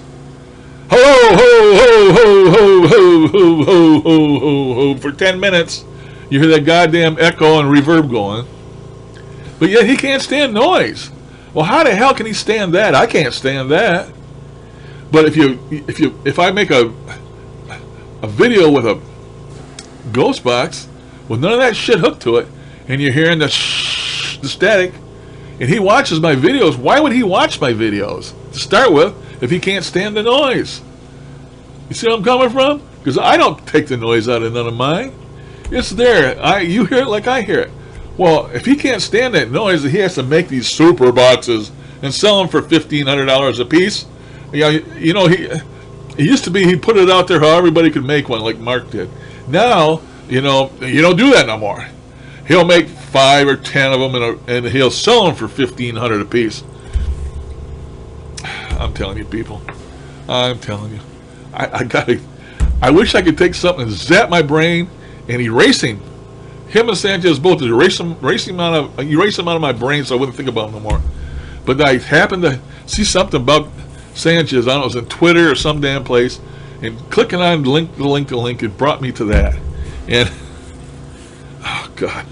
Ho, ho, ho, ho, ho, ho, ho, ho, ho, ho, for 10 minutes. You hear that goddamn echo and reverb going. But yet he can't stand noise. Well, how the hell can he stand that? I can't stand that. But if I make a video with a ghost box with none of that shit hooked to it, and you're hearing the static, and he watches my videos, why would he watch my videos to start with if he can't stand the noise? You see where I'm coming from? Because I don't take the noise out of none of mine. It's there. You hear it like I hear it. Well, if he can't stand that noise, he has to make these super boxes and sell them for $1,500 a piece. You know, he used to be he put it out there how everybody could make one, like Mark did. Now, you know, you don't do that no more. He'll make 5 or 10 of them, and he'll sell them for $1,500 a piece. I'm telling you, people. I'm telling you. I wish I could take something and zap my brain and erase him. Him and Sanchez both erase him out of my brain so I wouldn't think about him no more. But I happened to see something about Sanchez. I don't know, it was in Twitter or some damn place, and clicking on the link, it brought me to that. And oh God,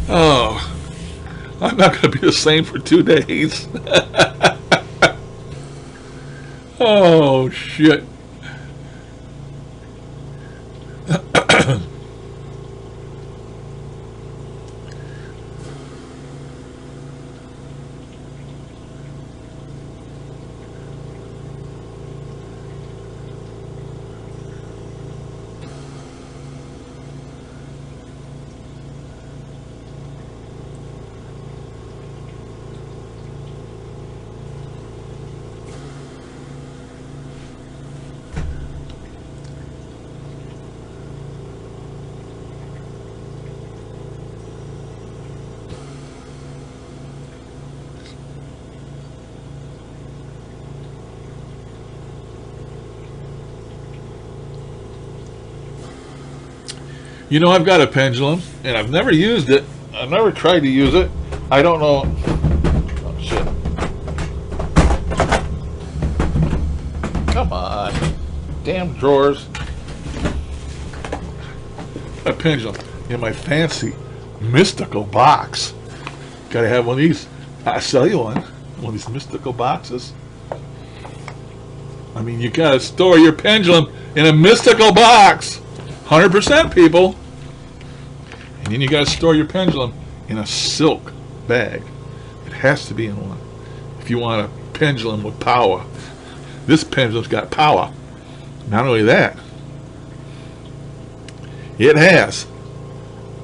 oh, I'm not going to be the same for 2 days. Oh shit. You know, I've got a pendulum, and I've never used it. I've never tried to use it. I don't know. Oh, shit. Come on. Damn drawers. A pendulum in my fancy mystical box. Gotta have one of these. I'll sell you one of these mystical boxes. I mean, you gotta store your pendulum in a mystical box. 100%, people. And then you gotta store your pendulum in a silk bag. It has to be in one if you want a pendulum with power. This pendulum's got power. Not only that, It has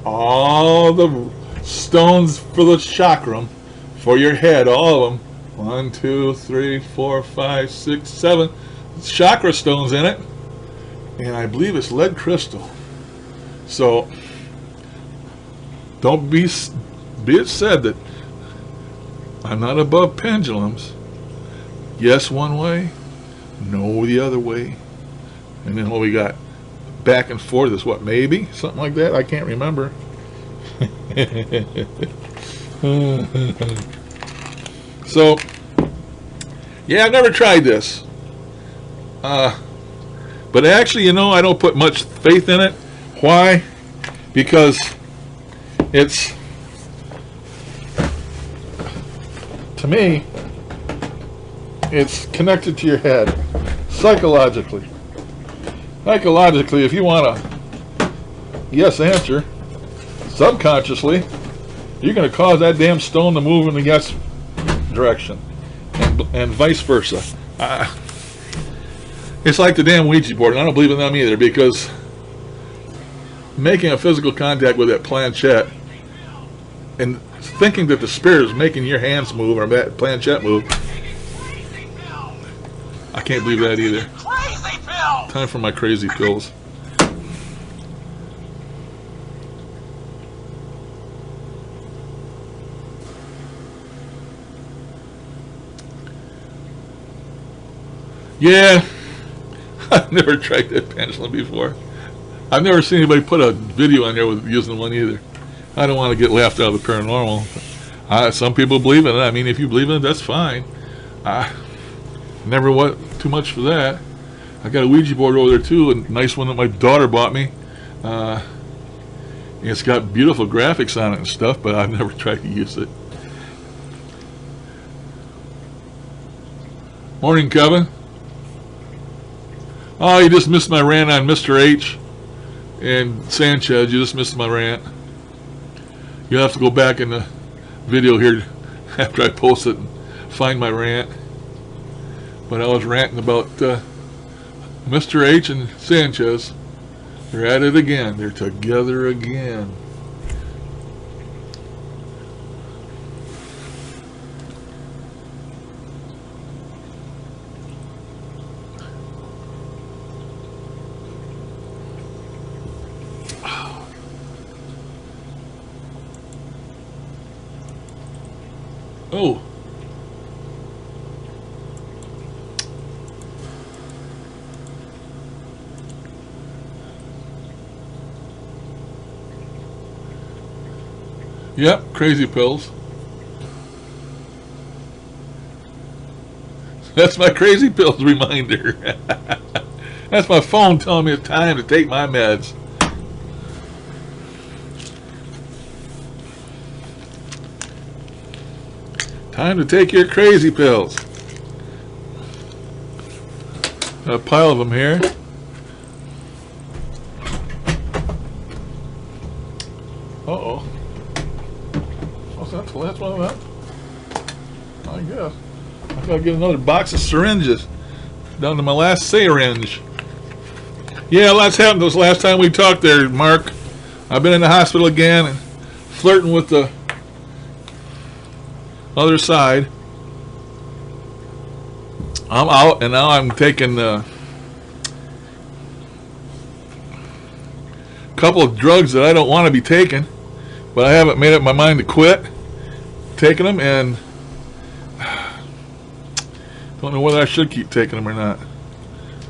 all the stones for the chakram, for your head, all of them. 1, 2, 3, 4, 5, 6, 7 chakra stones in it, and I believe it's lead crystal. So don't be it said that I'm not above pendulums. Yes, one way, no, the other way. And then what we got back and forth is what, maybe something like that. I can't remember. So yeah, I've never tried this, but actually, you know, I don't put much faith in it. Why? Because it's, to me, it's connected to your head psychologically. Psychologically, if you want a yes answer, subconsciously, you're going to cause that damn stone to move in the yes direction, and vice versa. It's like the damn Ouija board, and I don't believe in them either, because making a physical contact with that planchette and thinking that the spirit is making your hands move or that planchette move, I can't believe that either. Time for my crazy pills. Yeah, I've never tried that pendulum before. I've never seen anybody put a video on there with using one either. I don't want to get laughed out of the paranormal. Some people believe in it. I mean, if you believe in it, that's fine. Never went too much for that. I got a Ouija board over there too, a nice one that my daughter bought me. It's got beautiful graphics on it and stuff, but I've never tried to use it. Morning, Kevin. Oh, you just missed my rant on Mr. H and Sanchez. You just missed my rant. You'll have to go back in the video here after I post it and find my rant. But I was ranting about Mr. H and Sanchez. They're at it again. They're together again. Oh. Yep, crazy pills. That's my crazy pills reminder. That's my phone telling me it's time to take my meds. Time to take your crazy pills. Got a pile of them here. Uh-oh. What's that? The last one of that? I guess. I gotta get another box of syringes. Down to my last syringe. Yeah, lots happened this last time we talked there, Mark. I've been in the hospital again and flirting with the other side. I'm out, and now I'm taking a couple of drugs that I don't want to be taking, but I haven't made up my mind to quit taking them, and don't know whether I should keep taking them or not,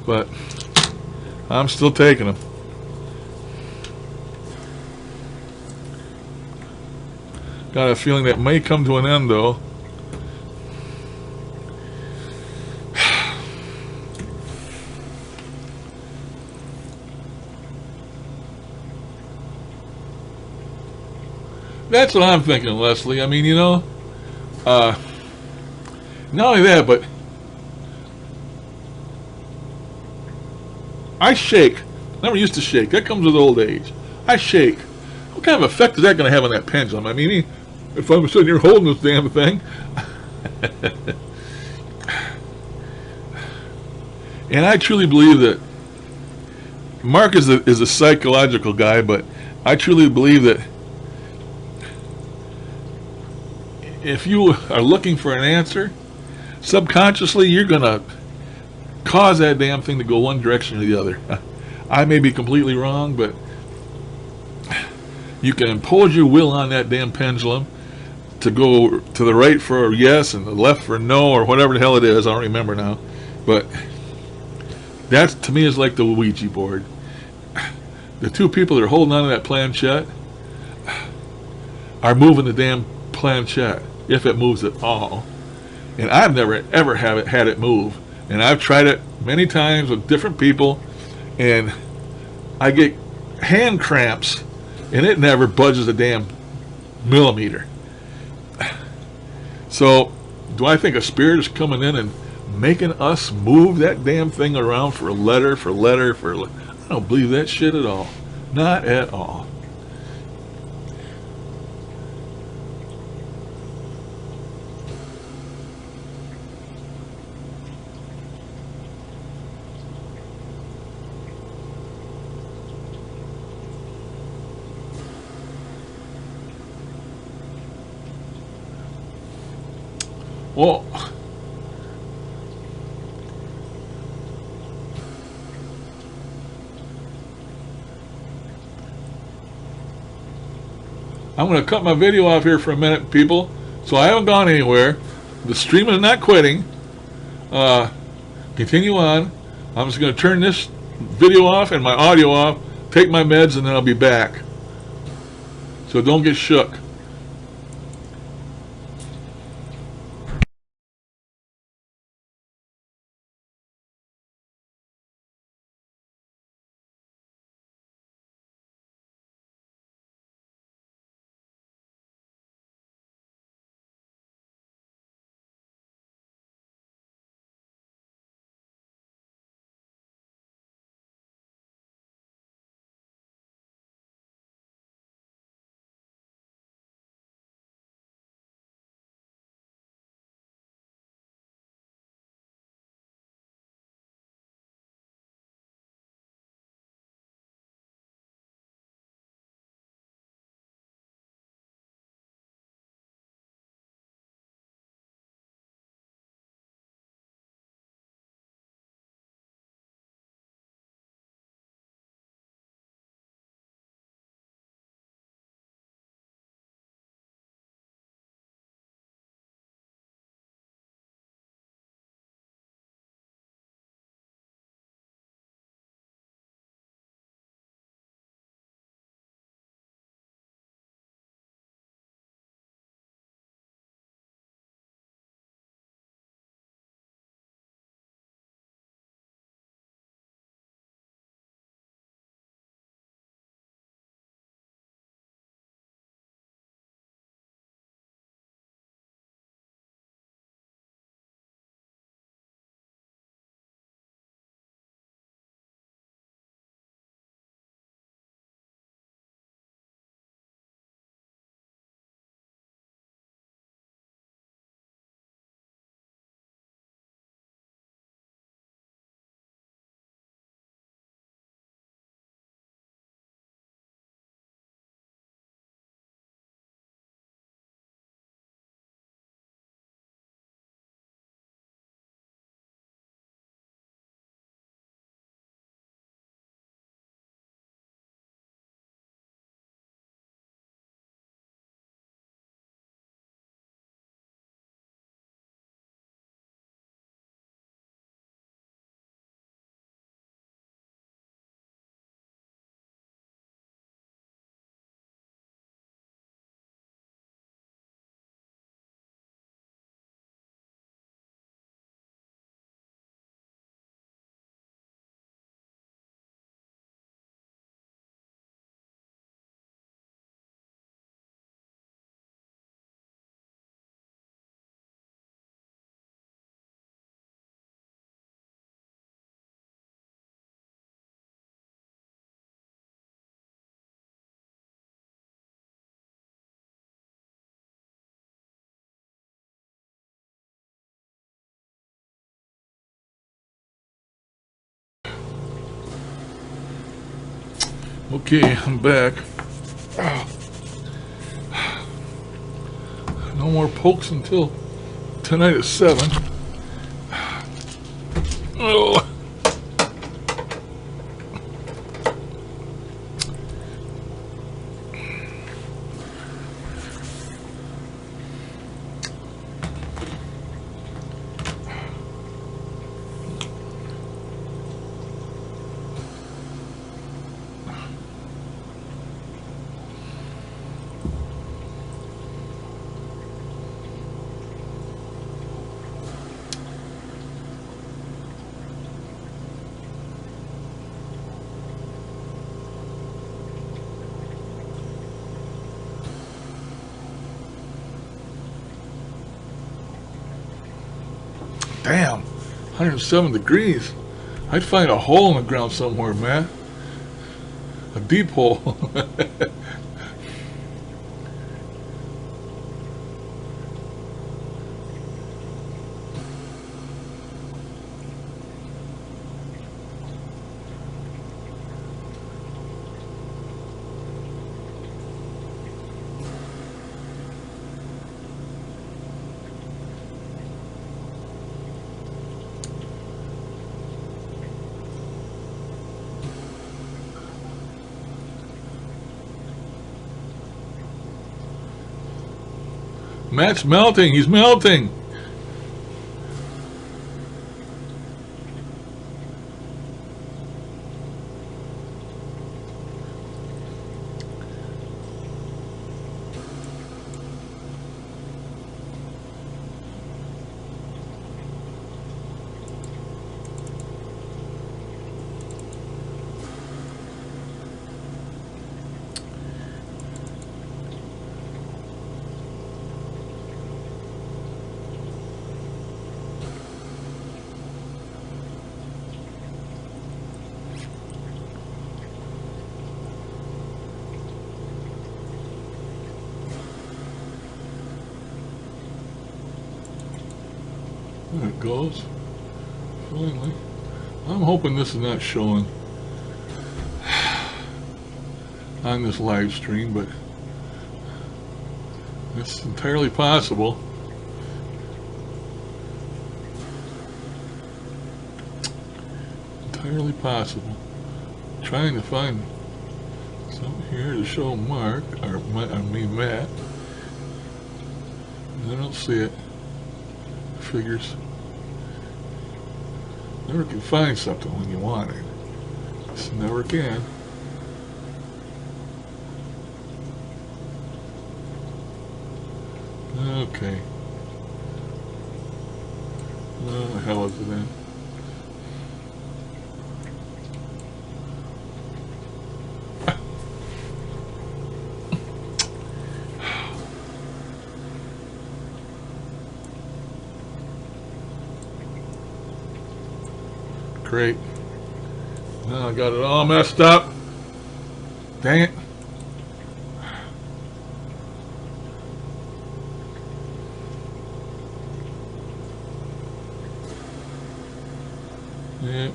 but I'm still taking them. Got a feeling that may come to an end, though. That's what I'm thinking, Leslie. I mean, you know, not only that, but I shake. Never used to shake. That comes with old age. I shake. What kind of effect is that going to have on that pendulum? I mean, if I'm sitting here holding this damn thing. And I truly believe that Mark is a psychological guy, but I truly believe that if you are looking for an answer, subconsciously you're gonna cause that damn thing to go one direction or the other. I may be completely wrong, but you can impose your will on that damn pendulum to go to the right for yes and the left for no, or whatever the hell it is. I don't remember now. But that, to me, is like the Ouija board. The two people that are holding on to that planchette are moving the damn planchette, if it moves at all. And I've never ever had it move. And I've tried it many times with different people, and I get hand cramps, and it never budges a damn millimeter. So, do I think a spirit is coming in and making us move that damn thing around for letter for letter for? I don't believe that shit at all. Not at all. Well, I'm going to cut my video off here for a minute, people. So I haven't gone anywhere. The stream is not quitting. Continue on. I'm just going to turn this video off and my audio off, take my meds, and then I'll be back. So don't get shook. Okay, I'm back. No more pokes until tonight at 7. Oh. Damn, 107 degrees. I'd find a hole in the ground somewhere, man. A deep hole. Matt's melting. He's melting. There it goes. Finally. I'm hoping this is not showing on this live stream, but it's entirely possible. Entirely possible. Trying to find something here to show Mark, or Matt. I don't see it. Figures. Never can find something when you want it. Just never can. Okay. What the hell is it then? Great. Now I got it all messed up. Dang it. Yeah.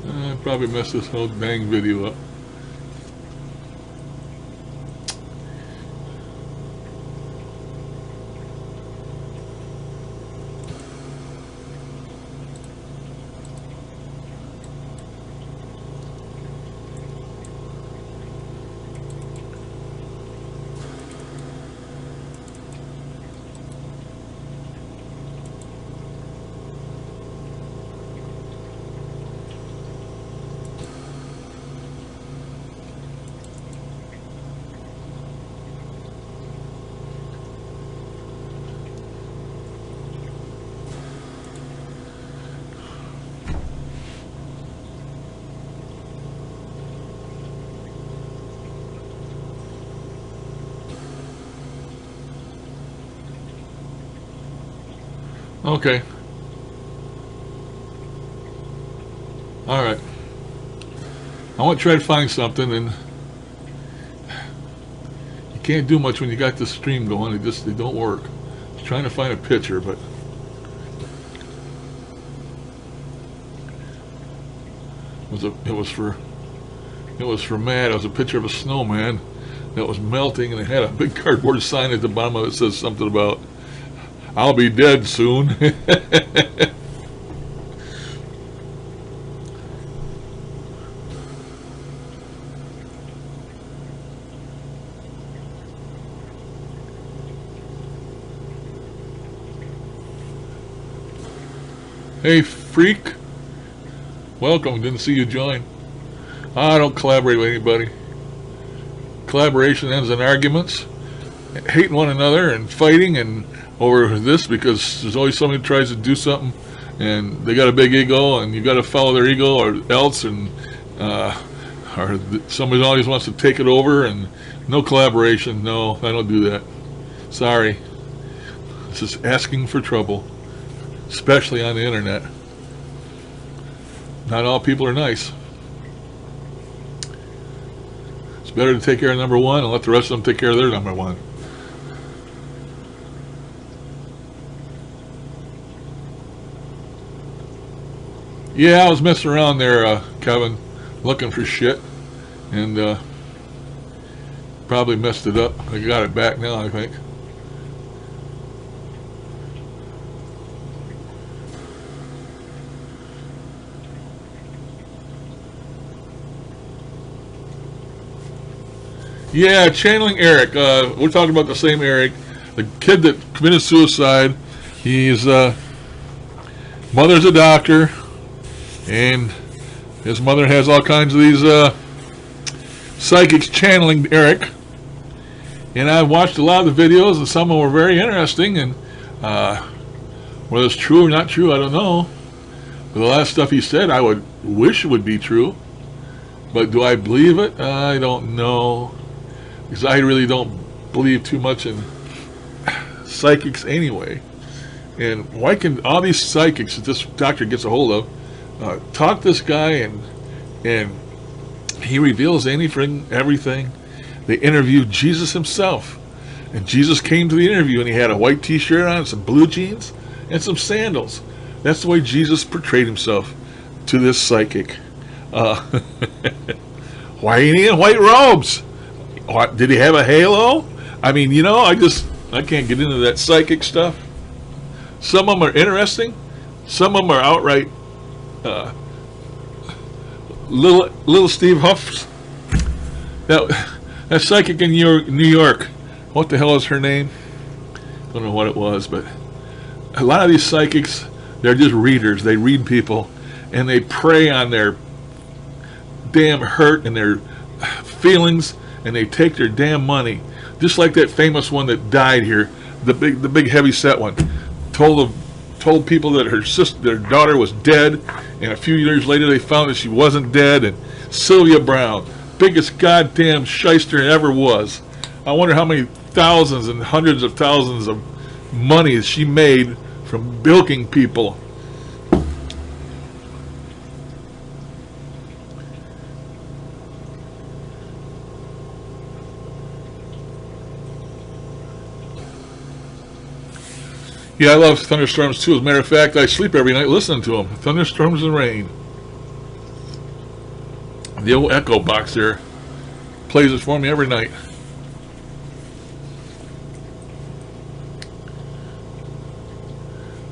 I probably messed this whole dang video up. Okay. Alright. I want to try to find something, and you can't do much when you got this stream going. They don't work. I was trying to find a picture, but it was for Matt. It was a picture of a snowman that was melting, and it had a big cardboard sign at the bottom of it that says something about, "I'll be dead soon." Hey, freak. Welcome. Didn't see you join. I don't collaborate with anybody. Collaboration ends in arguments, hating one another, and fighting and over this, because there's always somebody who tries to do something, and they got a big ego, and you got to follow their ego, or else, and or somebody always wants to take it over, and no collaboration. No, I don't do that. Sorry. This is asking for trouble, especially on the internet. Not all people are nice. It's better to take care of number one and let the rest of them take care of their number one. Yeah, I was messing around there, Kevin, looking for shit, and probably messed it up. I got it back now, I think. Yeah, channeling Eric. We're talking about the same Eric, the kid that committed suicide. His mother's a doctor, and his mother has all kinds of these psychics channeling Eric. And I watched a lot of the videos, and some of them were very interesting. And whether it's true or not true, I don't know. But the last stuff he said, I would wish would be true. But do I believe it? I don't know. Because I really don't believe too much in psychics anyway. And why can all these psychics that this doctor gets a hold of talk to this guy, and he reveals anything, everything? They interviewed Jesus himself, and Jesus came to the interview, and he had a white t-shirt on, some blue jeans, and some sandals. That's the way Jesus portrayed himself to this psychic. Why ain't he in white robes? Did he have a halo? I mean, you know, I can't get into that psychic stuff. Some of them are interesting. Some of them are outright little Steve Huffs. That psychic in New York. What the hell is her name? I don't know what it was, but a lot of these psychics, they're just readers. They read people, and they prey on their damn hurt and their feelings, and they take their damn money. Just like that famous one that died here, the big heavy set one, told people that their daughter was dead, and a few years later they found that she wasn't dead. And Sylvia Brown, biggest goddamn shyster ever was. I wonder how many thousands and hundreds of thousands of money she made from bilking people. Yeah, I love thunderstorms too. As a matter of fact, I sleep every night listening to them. Thunderstorms and rain. The old Echo box there plays it for me every night.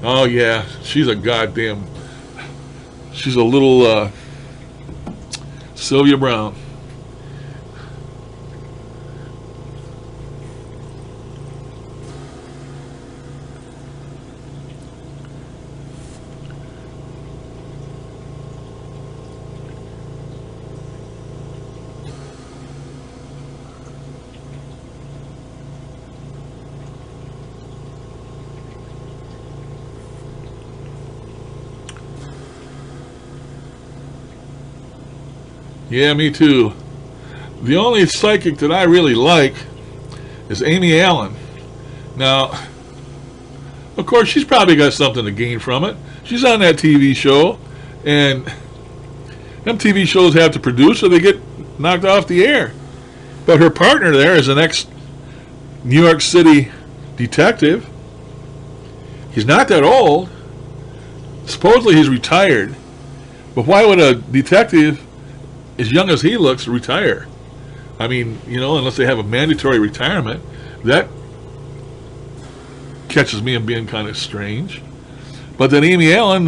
Oh yeah, she's a little Sylvia Brown. Yeah, me too. The only psychic that I really like is Amy Allen. Now, Of course, she's probably got something to gain from it. She's on that TV show, and them TV shows have to produce or they get knocked off the air. But her partner there is an ex-New York City detective. He's not that old. Supposedly he's retired. But why would a detective as young as he looks retire? I mean, you know, unless they have a mandatory retirement. That catches me in being kind of strange. But then Amy Allen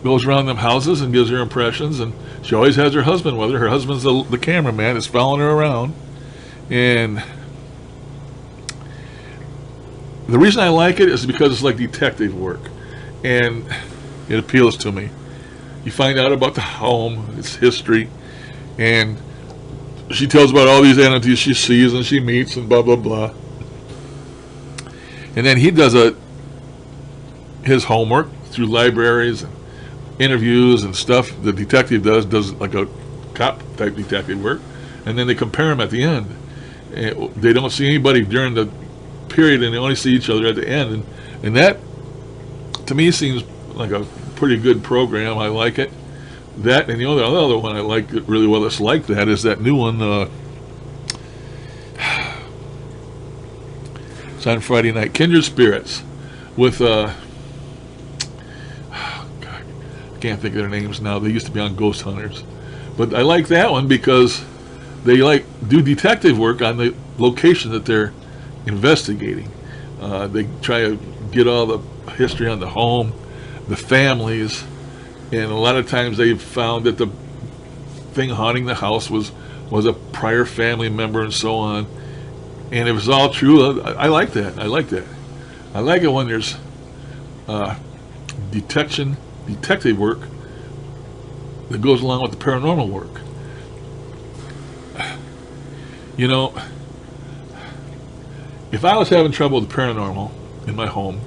goes around them houses and gives her impressions, and she always has her husband with her. Her husband's the cameraman that's following her around. And the reason I like it is because it's like detective work, and it appeals to me. You find out about the home, its history, and she tells about all these entities she sees and she meets and blah blah blah. And then he does his homework through libraries and interviews and stuff. The detective does like a cop type detective work, and then they compare them at the end. And they don't see anybody during the period, and they only see each other at the end. And that, to me, seems like a pretty good program. I like it. That and the other one I like really well that's like that is that new one. It's on Friday night. Kindred Spirits with God, I can't think of their names now. They used to be on Ghost Hunters, but I like that one because they do detective work on the location that they're investigating. They try to get all the history on the home, the families, and a lot of times they've found that the thing haunting the house was a prior family member and so on. And if it's all true, I like that. I like that. I like it when there's detective work that goes along with the paranormal work. You know, if I was having trouble with the paranormal in my home,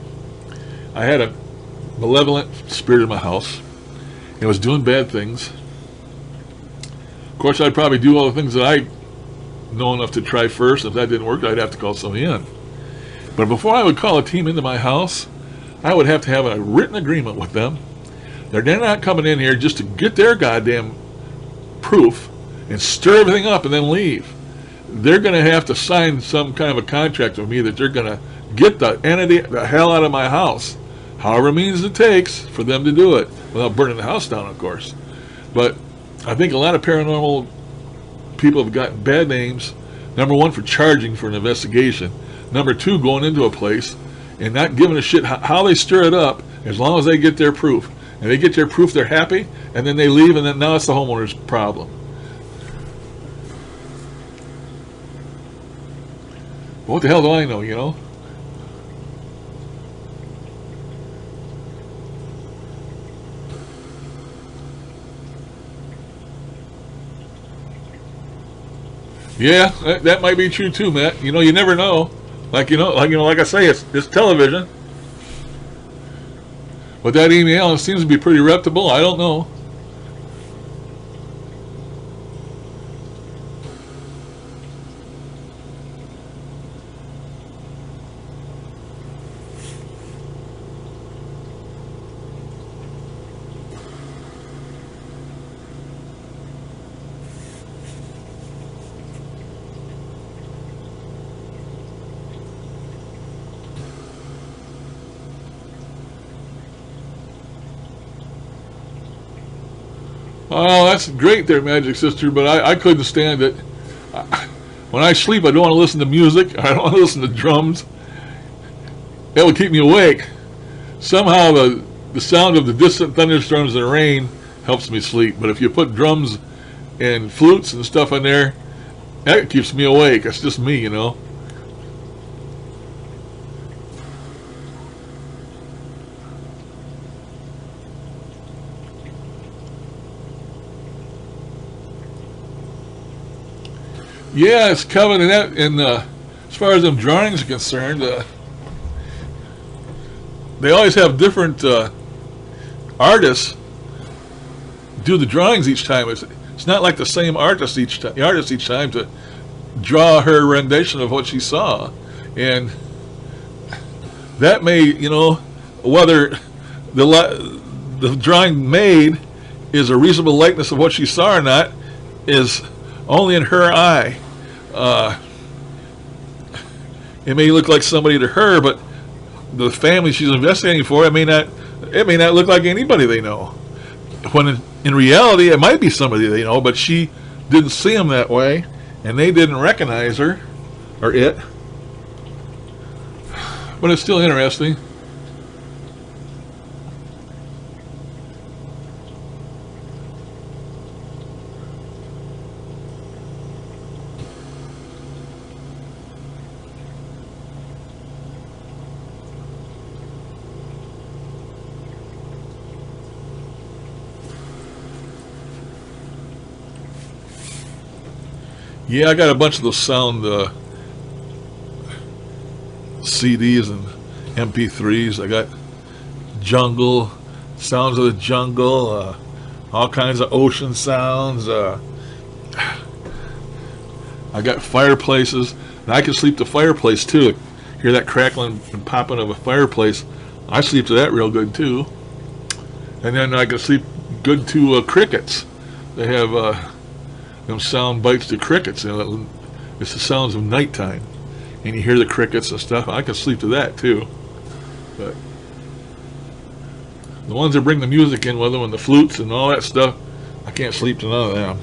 I had a malevolent spirit in my house, and was doing bad things. Of course, I'd probably do all the things that I know enough to try first. If that didn't work, I'd have to call somebody in. But before I would call a team into my house, I would have to have a written agreement with them. They're not coming in here just to get their goddamn proof and stir everything up and then leave. They're going to have to sign some kind of a contract with me that they're going to get the entity the hell out of my house, however means it takes for them to do it, without burning the house down, of course. But I think a lot of paranormal people have got bad names. Number one, for charging for an investigation. Number two, going into a place and not giving a shit how they stir it up, as long as they get their proof. And they get their proof, they're happy, and then they leave, and then now it's the homeowner's problem. But what the hell do I know, you know? Yeah, that might be true too, Matt. You know, you never know. Like I say, it's television. But that Amy Allen seems to be pretty reputable. I don't know. Oh, that's great there, Magic Sister, but I couldn't stand it. When I sleep, I don't want to listen to music. I don't want to listen to drums. That would keep me awake. Somehow the sound of the distant thunderstorms and rain helps me sleep. But if you put drums and flutes and stuff in there, that keeps me awake. That's just me, you know. Yeah, it's coming, and as far as them drawings are concerned, they always have different artists do the drawings each time. It's not like the same artist each time to draw her rendition of what she saw. And that may, you know, whether the drawing made is a reasonable likeness of what she saw or not is only in her eye. It may look like somebody to her, but the family she's investigating for, it may not look like anybody they know. When in reality, it might be somebody they know, but she didn't see them that way, and they didn't recognize her or it. But it's still interesting. Yeah, I got a bunch of those sound CDs and MP3s. I got jungle, sounds of the jungle, all kinds of ocean sounds. I got fireplaces, and I can sleep to fireplace too. Hear that crackling and popping of a fireplace. I sleep to that real good too. And then I can sleep good to crickets. They have them sound bites to crickets. You know, it's the sounds of nighttime, and you hear the crickets and stuff. I can sleep to that too. But the ones that bring the music in with them and the flutes and all that stuff, I can't sleep to none of them.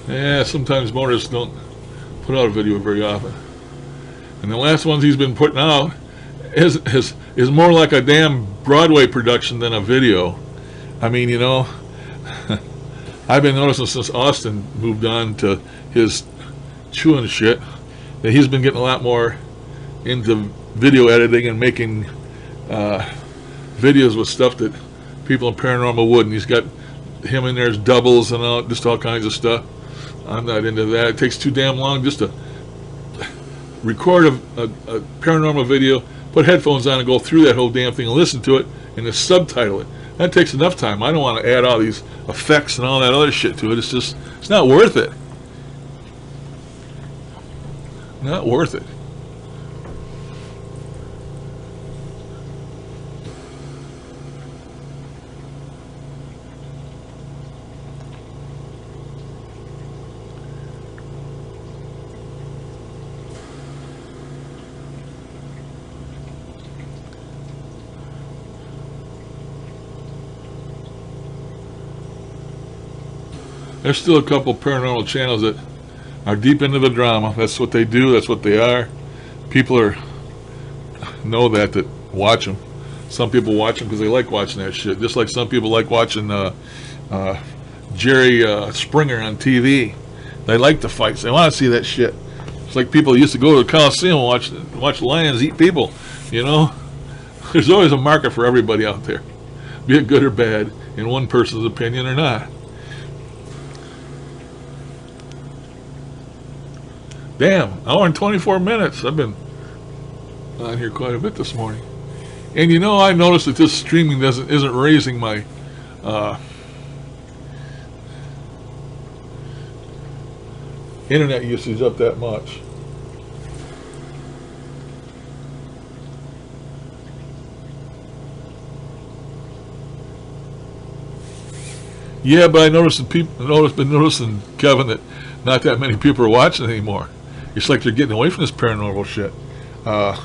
Yeah, sometimes motorists don't put out a video very often. And the last ones he's been putting out is more like a damn Broadway production than a video. I mean, you know, I've been noticing since Austin moved on to his chewing shit that he's been getting a lot more into video editing and making videos with stuff that people in paranormal wouldn't. He's got him in there as doubles and all kinds of stuff. I'm not into that. It takes too damn long just to record a paranormal video, put headphones on and go through that whole damn thing and listen to it and then subtitle it. That takes enough time. I don't want to add all these effects and all that other shit to it. It's not worth it. Not worth it. There's still a couple paranormal channels that are deep into the drama. That's what they do. That's what they are. People know that watch them. Some people watch them because they like watching that shit. Just like some people like watching Jerry Springer on TV. They like the fights. They want to see that shit. It's like people used to go to the Coliseum and watch lions eat people. You know, there's always a market for everybody out there, be it good or bad, in one person's opinion or not. Damn, hour and 24 minutes. I've been on here quite a bit this morning. And you know, I noticed that this streaming isn't raising my internet usage up that much. Yeah, but I been noticing, Kevin, that not that many people are watching anymore. It's like they're getting away from this paranormal shit. I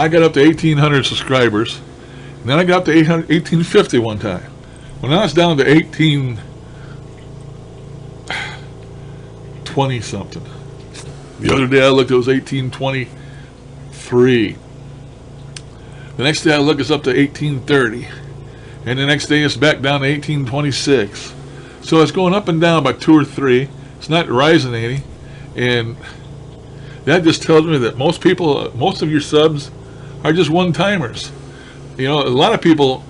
got up to 1,800 subscribers, and then I got up to 1,850 one time. Well, now it's down to 1,820 something. The other day I looked, it was 1,823. The next day I look, it's up to 1,830. And the next day it's back down to 1,826. So it's going up and down by 2 or 3. It's not rising any. And that just tells me that most of your subs are just one-timers. You know, a lot of people,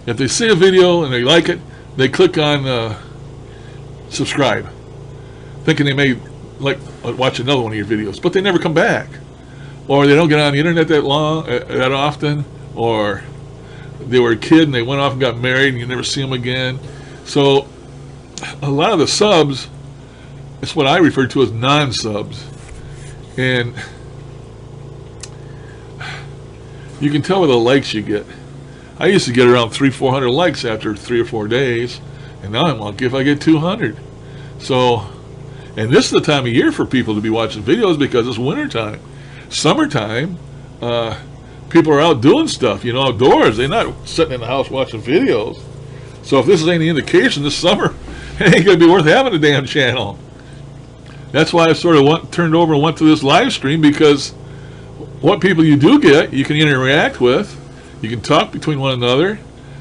if they see a video and they like it, they click on subscribe, thinking they may like watch another one of your videos, but they never come back, or they don't get on the internet that often, or they were a kid and they went off and got married and you never see them again. So a lot of the subs, it's what I refer to as non-subs, and you can tell by the likes you get. I used to get around 300-400 likes after 3 or 4 days, and now I'm lucky if I get 200. So, and this is the time of year for people to be watching videos because it's winter time. Summertime, people are out doing stuff, you know, outdoors. They're not sitting in the house watching videos. So if this is any indication, this summer it ain't gonna be worth having a damn channel. That's why I sort of turned over and went to this live stream, because what people you do get, you can interact with, you can talk between one another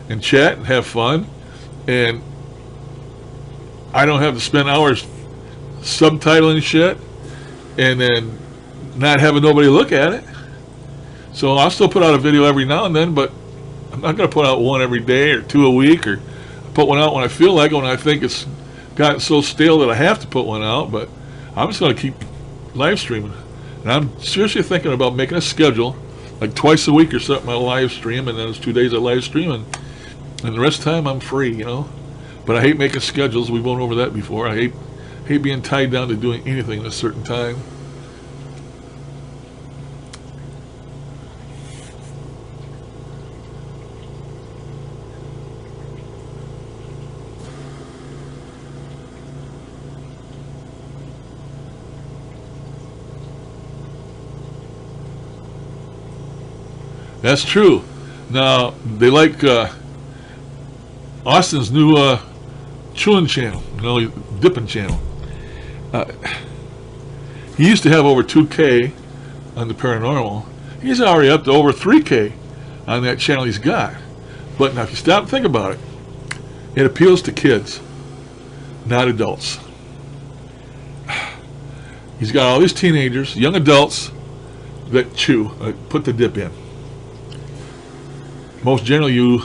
and chat and have fun, and I don't have to spend hours subtitling shit and then not having nobody look at it. So I'll still put out a video every now and then, but I'm not going to put out one every day or 2 a week, or put one out when I feel like it, when I think it's gotten so stale that I have to put one out. But I'm just going to keep live streaming, and I'm seriously thinking about making a schedule, like twice a week or something. I live stream, and then it's 2 days I live stream, and the rest of the time I'm free, you know. But I hate making schedules. We've gone over that before. I hate being tied down to doing anything at a certain time. That's true. Now, they like Austin's new chewing channel, you know, dipping channel. He used to have over 2K on the paranormal. He's already up to over 3K on that channel he's got. But now, if you stop and think about it, it appeals to kids, not adults. He's got all these teenagers, young adults that chew, put the dip in. Most generally, you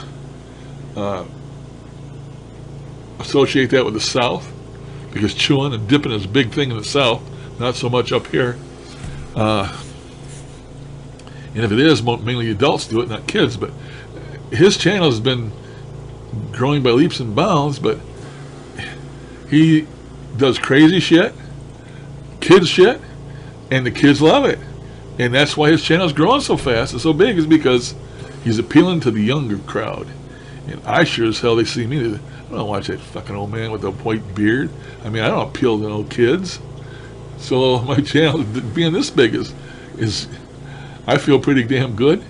associate that with the South, because chewing and dipping is a big thing in the South, not so much up here. And if it is, mainly adults do it, not kids. But his channel has been growing by leaps and bounds, but he does crazy shit, kids shit, and the kids love it. And that's why his channel is growing so fast and so big, is because he's appealing to the younger crowd. And I sure as hell, they see me, I don't watch that fucking old man with the white beard. I mean, I don't appeal to no kids. So my channel being this big is I feel pretty damn good.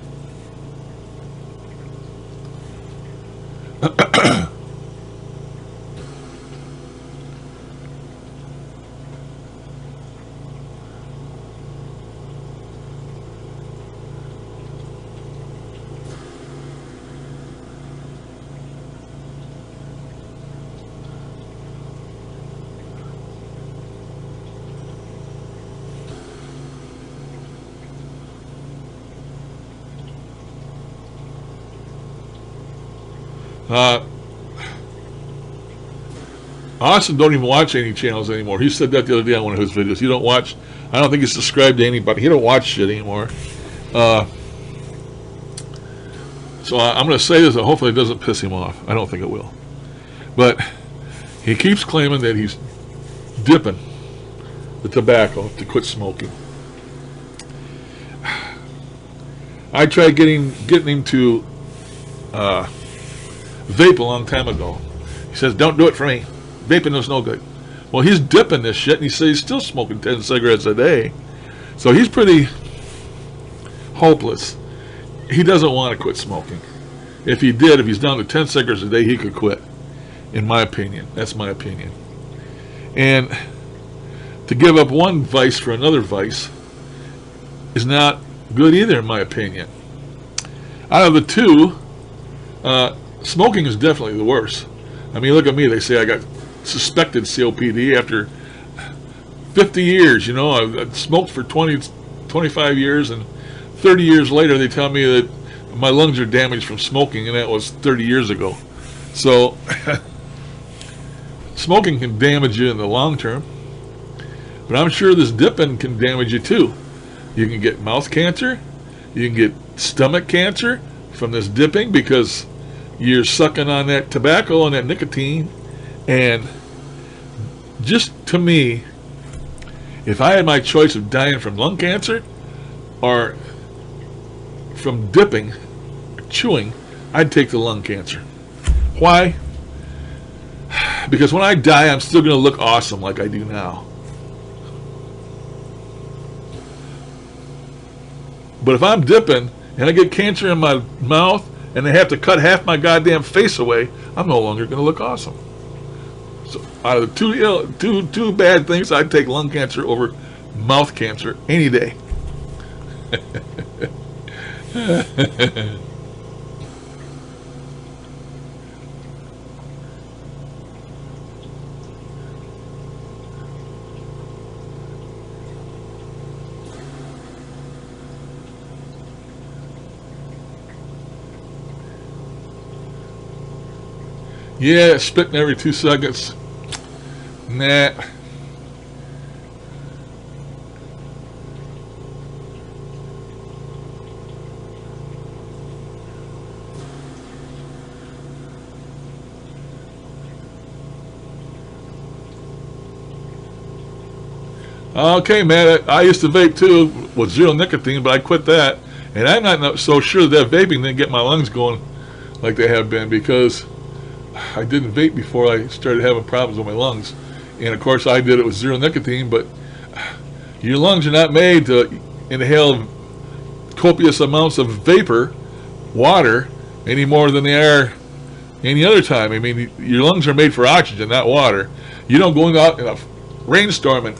Austin don't even watch any channels anymore. He said that the other day on one of his videos. He don't watch. I don't think he's subscribed to anybody. He don't watch shit anymore. So I'm going to say this, and hopefully it doesn't piss him off. I don't think it will. But he keeps claiming that he's dipping the tobacco to quit smoking. I tried getting him to vape a long time ago. He says, don't do it for me. Vaping is no good. Well, he's dipping this shit, and he says he's still smoking 10 cigarettes a day. So he's pretty hopeless. He doesn't want to quit smoking. If he did, if he's down to 10 cigarettes a day, he could quit, in my opinion. That's my opinion. And to give up one vice for another vice is not good either, in my opinion. Out of the two, smoking is definitely the worst. I mean, look at me. They say I got suspected COPD after 50 years. You know, I've smoked for 25 years, and 30 years later, they tell me that my lungs are damaged from smoking, and that was 30 years ago. So, smoking can damage you in the long term, but I'm sure this dipping can damage you too. You can get mouth cancer, you can get stomach cancer from this dipping because you're sucking on that tobacco and that nicotine. And just to me, if I had my choice of dying from lung cancer or from dipping, chewing, I'd take the lung cancer. Why? Because when I die, I'm still going to look awesome like I do now. But if I'm dipping and I get cancer in my mouth and they have to cut half my goddamn face away, I'm no longer going to look awesome. So out of the two bad things, I'd take lung cancer over mouth cancer any day. Yeah, spitting every 2 seconds. Nah. Okay, man, I used to vape too with zero nicotine, but I quit that. And I'm not so sure that vaping didn't get my lungs going like they have been, because I didn't vape before I started having problems with my lungs. And of course I did it with zero nicotine, but your lungs are not made to inhale copious amounts of vapor, water, any more than they are any other time. I mean, your lungs are made for oxygen, not water. You don't go out in a rainstorm and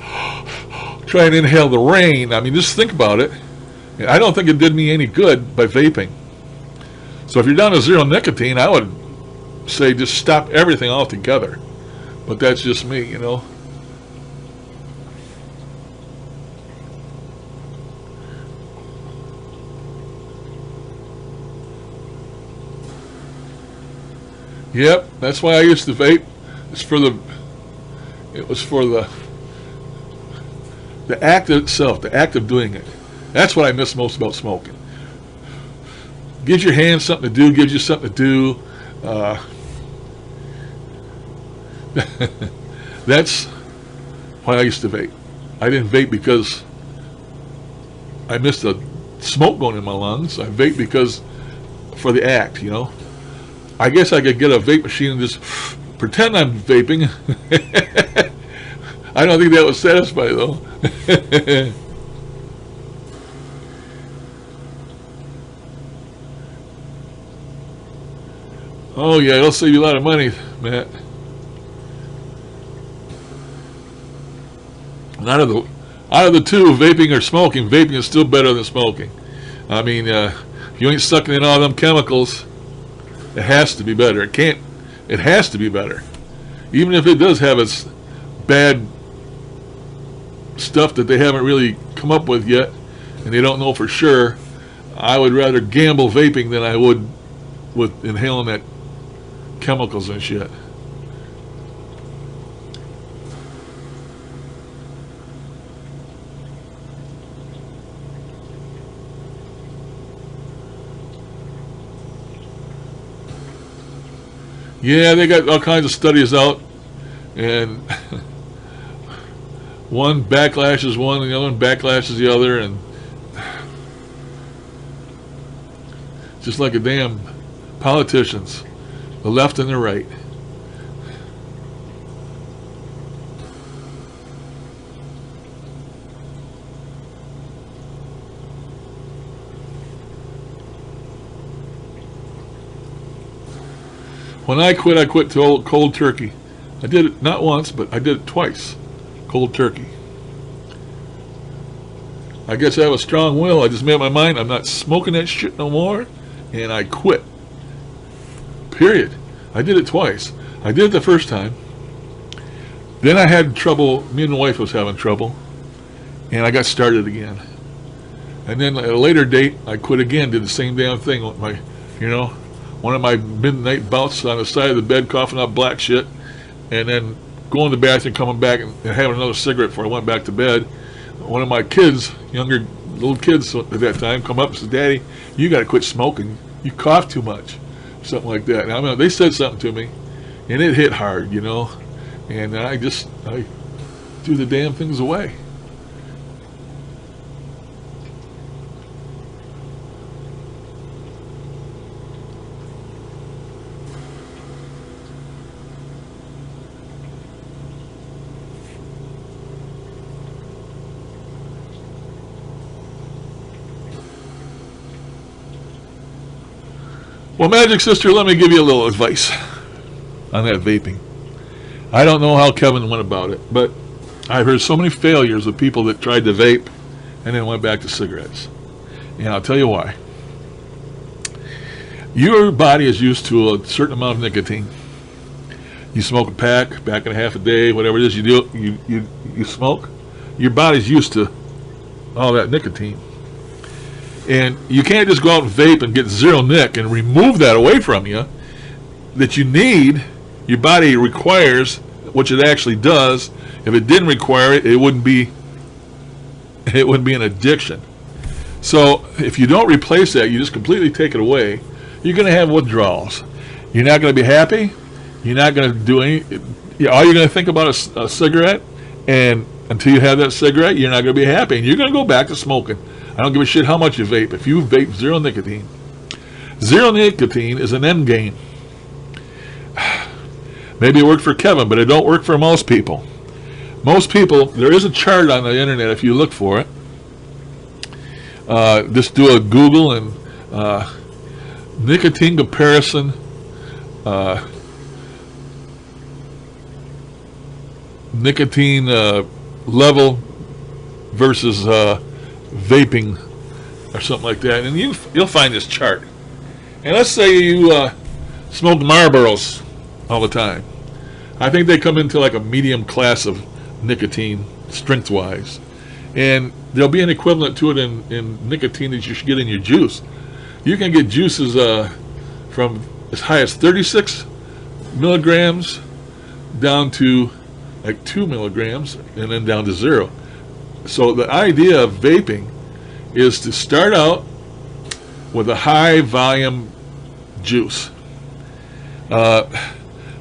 try and inhale the rain. I mean, just think about it. I don't think it did me any good by vaping. So if you're down to zero nicotine, I would say just stop everything altogether. But that's just me, you know. Yep, that's why I used to vape. It was for the act itself, the act of doing it. That's what I miss most about smoking. Gives your hands something to do, gives you something to do. That's why I used to vape. I didn't vape because I missed the smoke going in my lungs. I vape because for the act, you know. I guess I could get a vape machine and just pretend I'm vaping. I don't think that would satisfy though. Oh yeah, it'll save you a lot of money, Matt. And out of the two, vaping or smoking, vaping is still better than smoking. I mean, if you ain't sucking in all them chemicals, it has to be better. It has to be better. Even if it does have its bad stuff that they haven't really come up with yet, and they don't know for sure, I would rather gamble vaping than I would with inhaling that chemicals and shit. Yeah, they got all kinds of studies out, and one backlashes one and the other one backlashes the other, and just like a damn politicians, the left and the right. When I quit to cold turkey. I did it not once, but I did it twice. Cold turkey. I guess I have a strong will. I just made up my mind I'm not smoking that shit no more, and I quit. Period. I did it twice. I did it the first time. Then I had trouble. Me and the wife was having trouble, and I got started again. And then at a later date, I quit again, did the same damn thing with my, one of my midnight bouts on the side of the bed, coughing up black shit, and then going to the bathroom, coming back, and having another cigarette before I went back to bed. One of my kids, little kids at that time, come up and said, "Daddy, you got to quit smoking. You cough too much," something like that. And I mean, they said something to me, and it hit hard, and I threw the damn things away. Well, Magic Sister, let me give you a little advice on that vaping. I don't know how Kevin went about it, but I've heard so many failures of people that tried to vape and then went back to cigarettes. And I'll tell you why. Your body is used to a certain amount of nicotine. You smoke a pack and a half a day, whatever it is you do, you smoke. Your body's used to all that nicotine. And you can't just go out and vape and get zero nic and remove that away from you that you need. Your body requires, which it actually does. If it didn't require it, it wouldn't be an addiction. So if you don't replace that, you just completely take it away, you're going to have withdrawals. You're not going to be happy. You're not going to do any. All you're going to think about is a cigarette, and until you have that cigarette, you're not going to be happy, and you're going to go back to smoking. I don't give a shit how much you vape. If you vape zero nicotine is an end game. Maybe it worked for Kevin, but it don't work for most people. Most people, there is a chart on the internet if you look for it. Just do a Google and nicotine comparison. Nicotine level versus vaping or something like that, and you'll find this chart. And let's say you smoke Marlboros all the time. I think they come into like a medium class of nicotine strength wise, and there'll be an equivalent to it in nicotine that you should get in your juice. You can get juices from as high as 36 milligrams down to like 2 milligrams and then down to 0. So the idea of vaping is to start out with a high volume juice.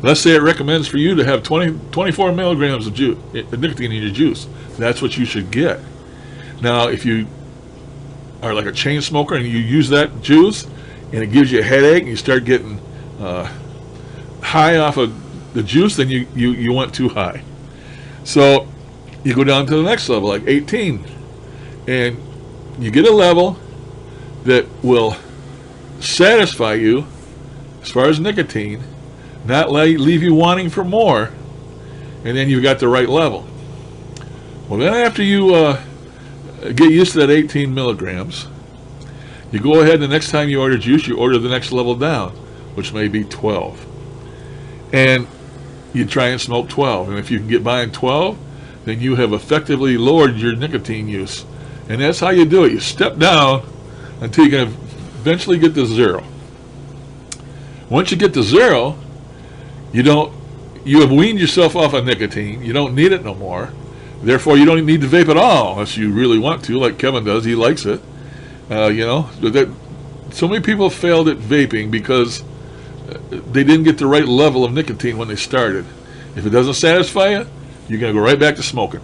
Let's say it recommends for you to have 24 milligrams of nicotine in your juice. That's what you should get. Now, if you are like a chain smoker and you use that juice and it gives you a headache and you start getting high off of the juice, then you went too high. So you go down to the next level, like 18, and you get a level that will satisfy you as far as nicotine, not leave you wanting for more, and then you've got the right level. Well, then after you get used to that 18 milligrams, you go ahead, the next time you order juice, you order the next level down, which may be 12. And you try and smoke 12. And if you can get by in 12, then you have effectively lowered your nicotine use. And that's how you do it. You step down until you can eventually get to 0. Once you get to 0, you have weaned yourself off of nicotine. You don't need it no more. Therefore, you don't need to vape at all unless you really want to, like Kevin does. He likes it. So many people failed at vaping because they didn't get the right level of nicotine when they started. If it doesn't satisfy you, you're going to go right back to smoking.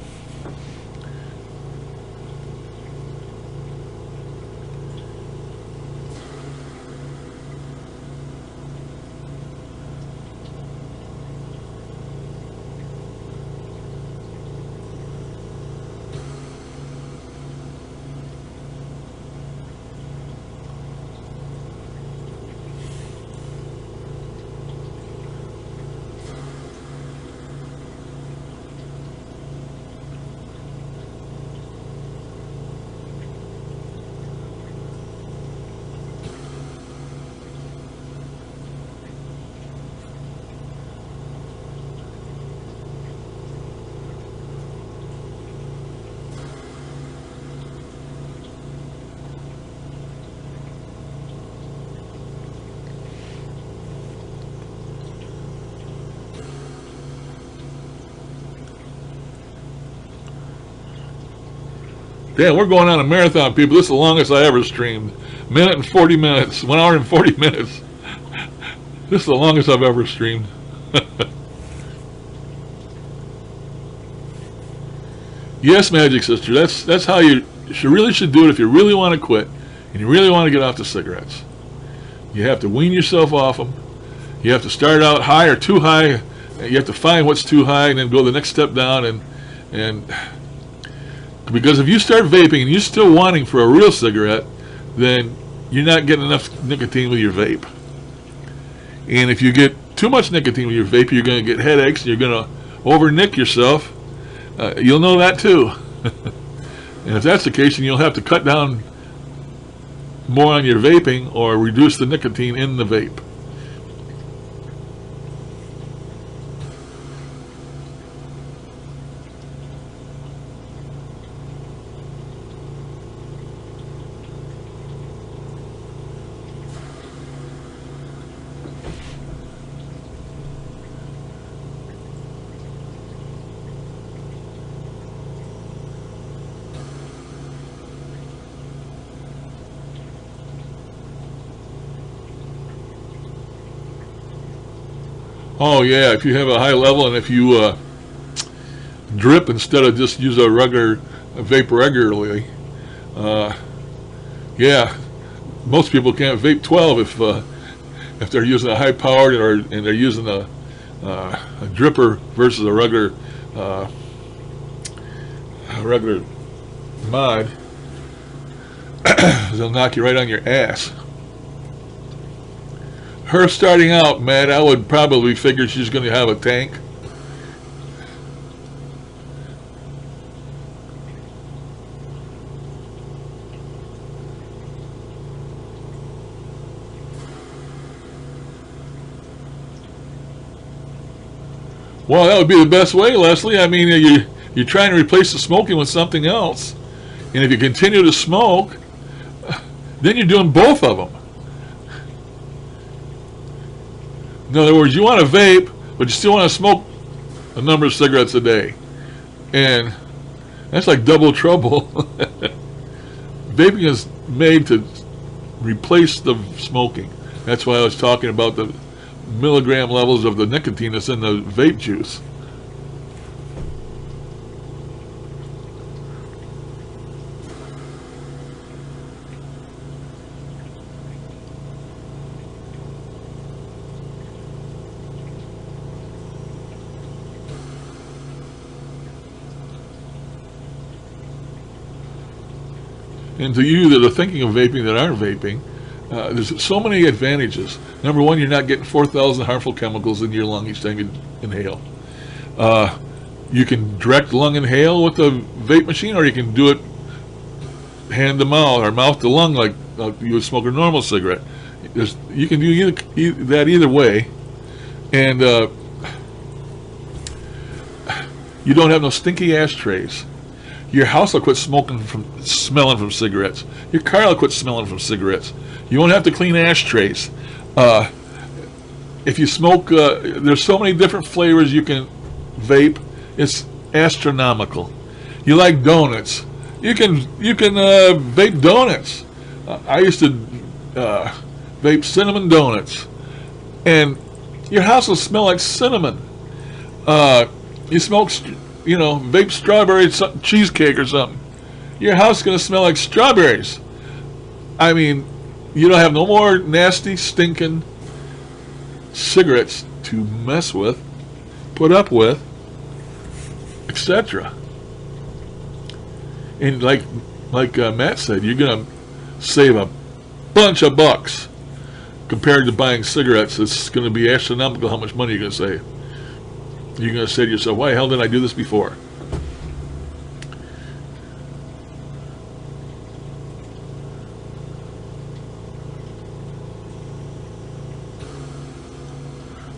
Damn, we're going on a marathon, people. This is the longest I ever streamed. Minute and 40 minutes. 1 hour and 40 minutes. This is the longest I've ever streamed. Yes, Magic Sister. That's how you really should do it if you really want to quit and you really want to get off the cigarettes. You have to wean yourself off them. You have to start out high or too high. You have to find what's too high and then go the next step down. And because if you start vaping and you're still wanting for a real cigarette, then you're not getting enough nicotine with your vape. And if you get too much nicotine with your vape, you're going to get headaches and you're going to over-nic yourself. You'll know that too. And if that's the case, then you'll have to cut down more on your vaping or reduce the nicotine in the vape. Oh yeah, if you have a high level and if you drip instead of just use a regular vape regularly, yeah, most people can't vape 12 if they're using a high powered and they're using a dripper versus a regular mod. They'll knock you right on your ass. Her starting out, Matt, I would probably figure she's going to have a tank. Well, that would be the best way, Leslie. I mean, you're trying to replace the smoking with something else. And if you continue to smoke, then you're doing both of them. In other words, you want to vape, but you still want to smoke a number of cigarettes a day. And that's like double trouble. Vaping is made to replace the smoking. That's why I was talking about the milligram levels of the nicotine that's in the vape juice. And to you that are thinking of vaping that aren't vaping, there's so many advantages. Number one, you're not getting 4,000 harmful chemicals in your lung each time you inhale. You can direct lung inhale with the vape machine, or you can do it hand to mouth or mouth to lung like you would smoke a normal cigarette. You can do that either way. And you don't have no stinky ashtrays. Your house will quit smelling from cigarettes. Your car will quit smelling from cigarettes. You won't have to clean ashtrays. If you smoke, there's so many different flavors you can vape. It's astronomical. You like donuts? You can vape donuts. I used to vape cinnamon donuts, and your house will smell like cinnamon. You smoke, vape strawberry cheesecake or something. Your house is going to smell like strawberries. I mean, you don't have no more nasty, stinking cigarettes to mess with, put up with, etc. And like Matt said, you're going to save a bunch of bucks compared to buying cigarettes. It's going to be astronomical how much money you're going to save. You're going to say to yourself, why the hell didn't I do this before?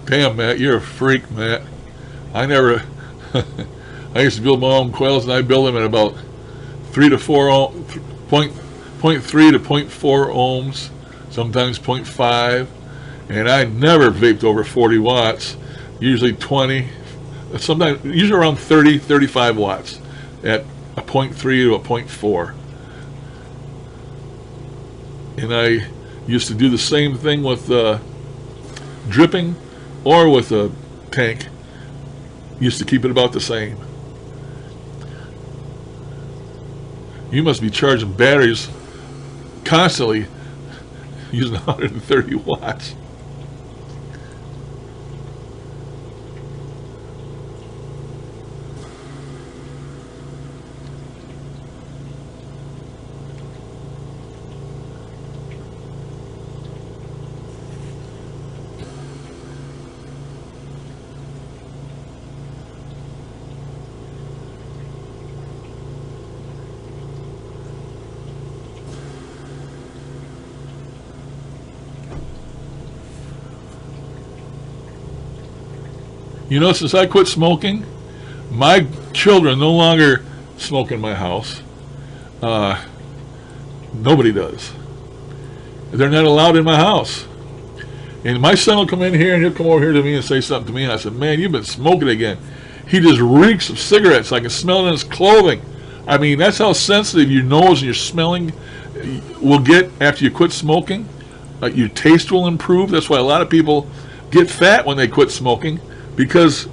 Damn, Matt, you're a freak, Matt. I used to build my own coils, and I build them at about 0.3 to 0.4 ohms, sometimes 0.5, and I never vaped over 40 watts, usually 20, sometimes usually around 30, 35 watts at a 0.3 to a 0.4. And I used to do the same thing with dripping or with a tank. Used to keep it about the same. You must be charging batteries constantly using 130 watts. You know, since I quit smoking, my children no longer smoke in my house. Nobody does. They're not allowed in my house. And my son will come in here and he'll come over here to me and say something to me. And I said, man, you've been smoking again. He just reeks of cigarettes. I can smell it in his clothing. I mean, that's how sensitive your nose and your smelling will get after you quit smoking. Your taste will improve. That's why a lot of people get fat when they quit smoking, because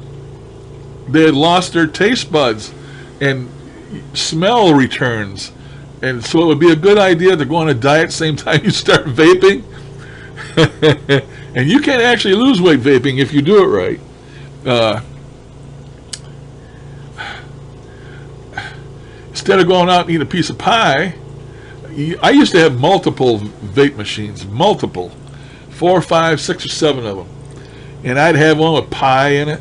they had lost their taste buds and smell returns. And so it would be a good idea to go on a diet same time you start vaping. And you can actually lose weight vaping if you do it right. Instead of going out and eat a piece of pie, I used to have multiple vape machines, multiple, 4, 5, 6, or 7 of them. And I'd have one with pie in it,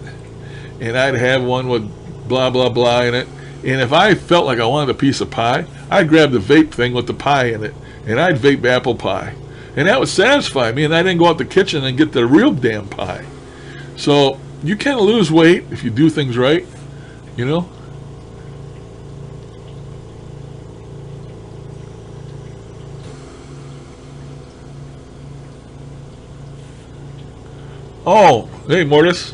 and I'd have one with blah, blah, blah in it. And if I felt like I wanted a piece of pie, I'd grab the vape thing with the pie in it, and I'd vape apple pie. And that would satisfy me, and I didn't go out the kitchen and get the real damn pie. So you can lose weight if you do things right, you know. Oh, hey, Mortis.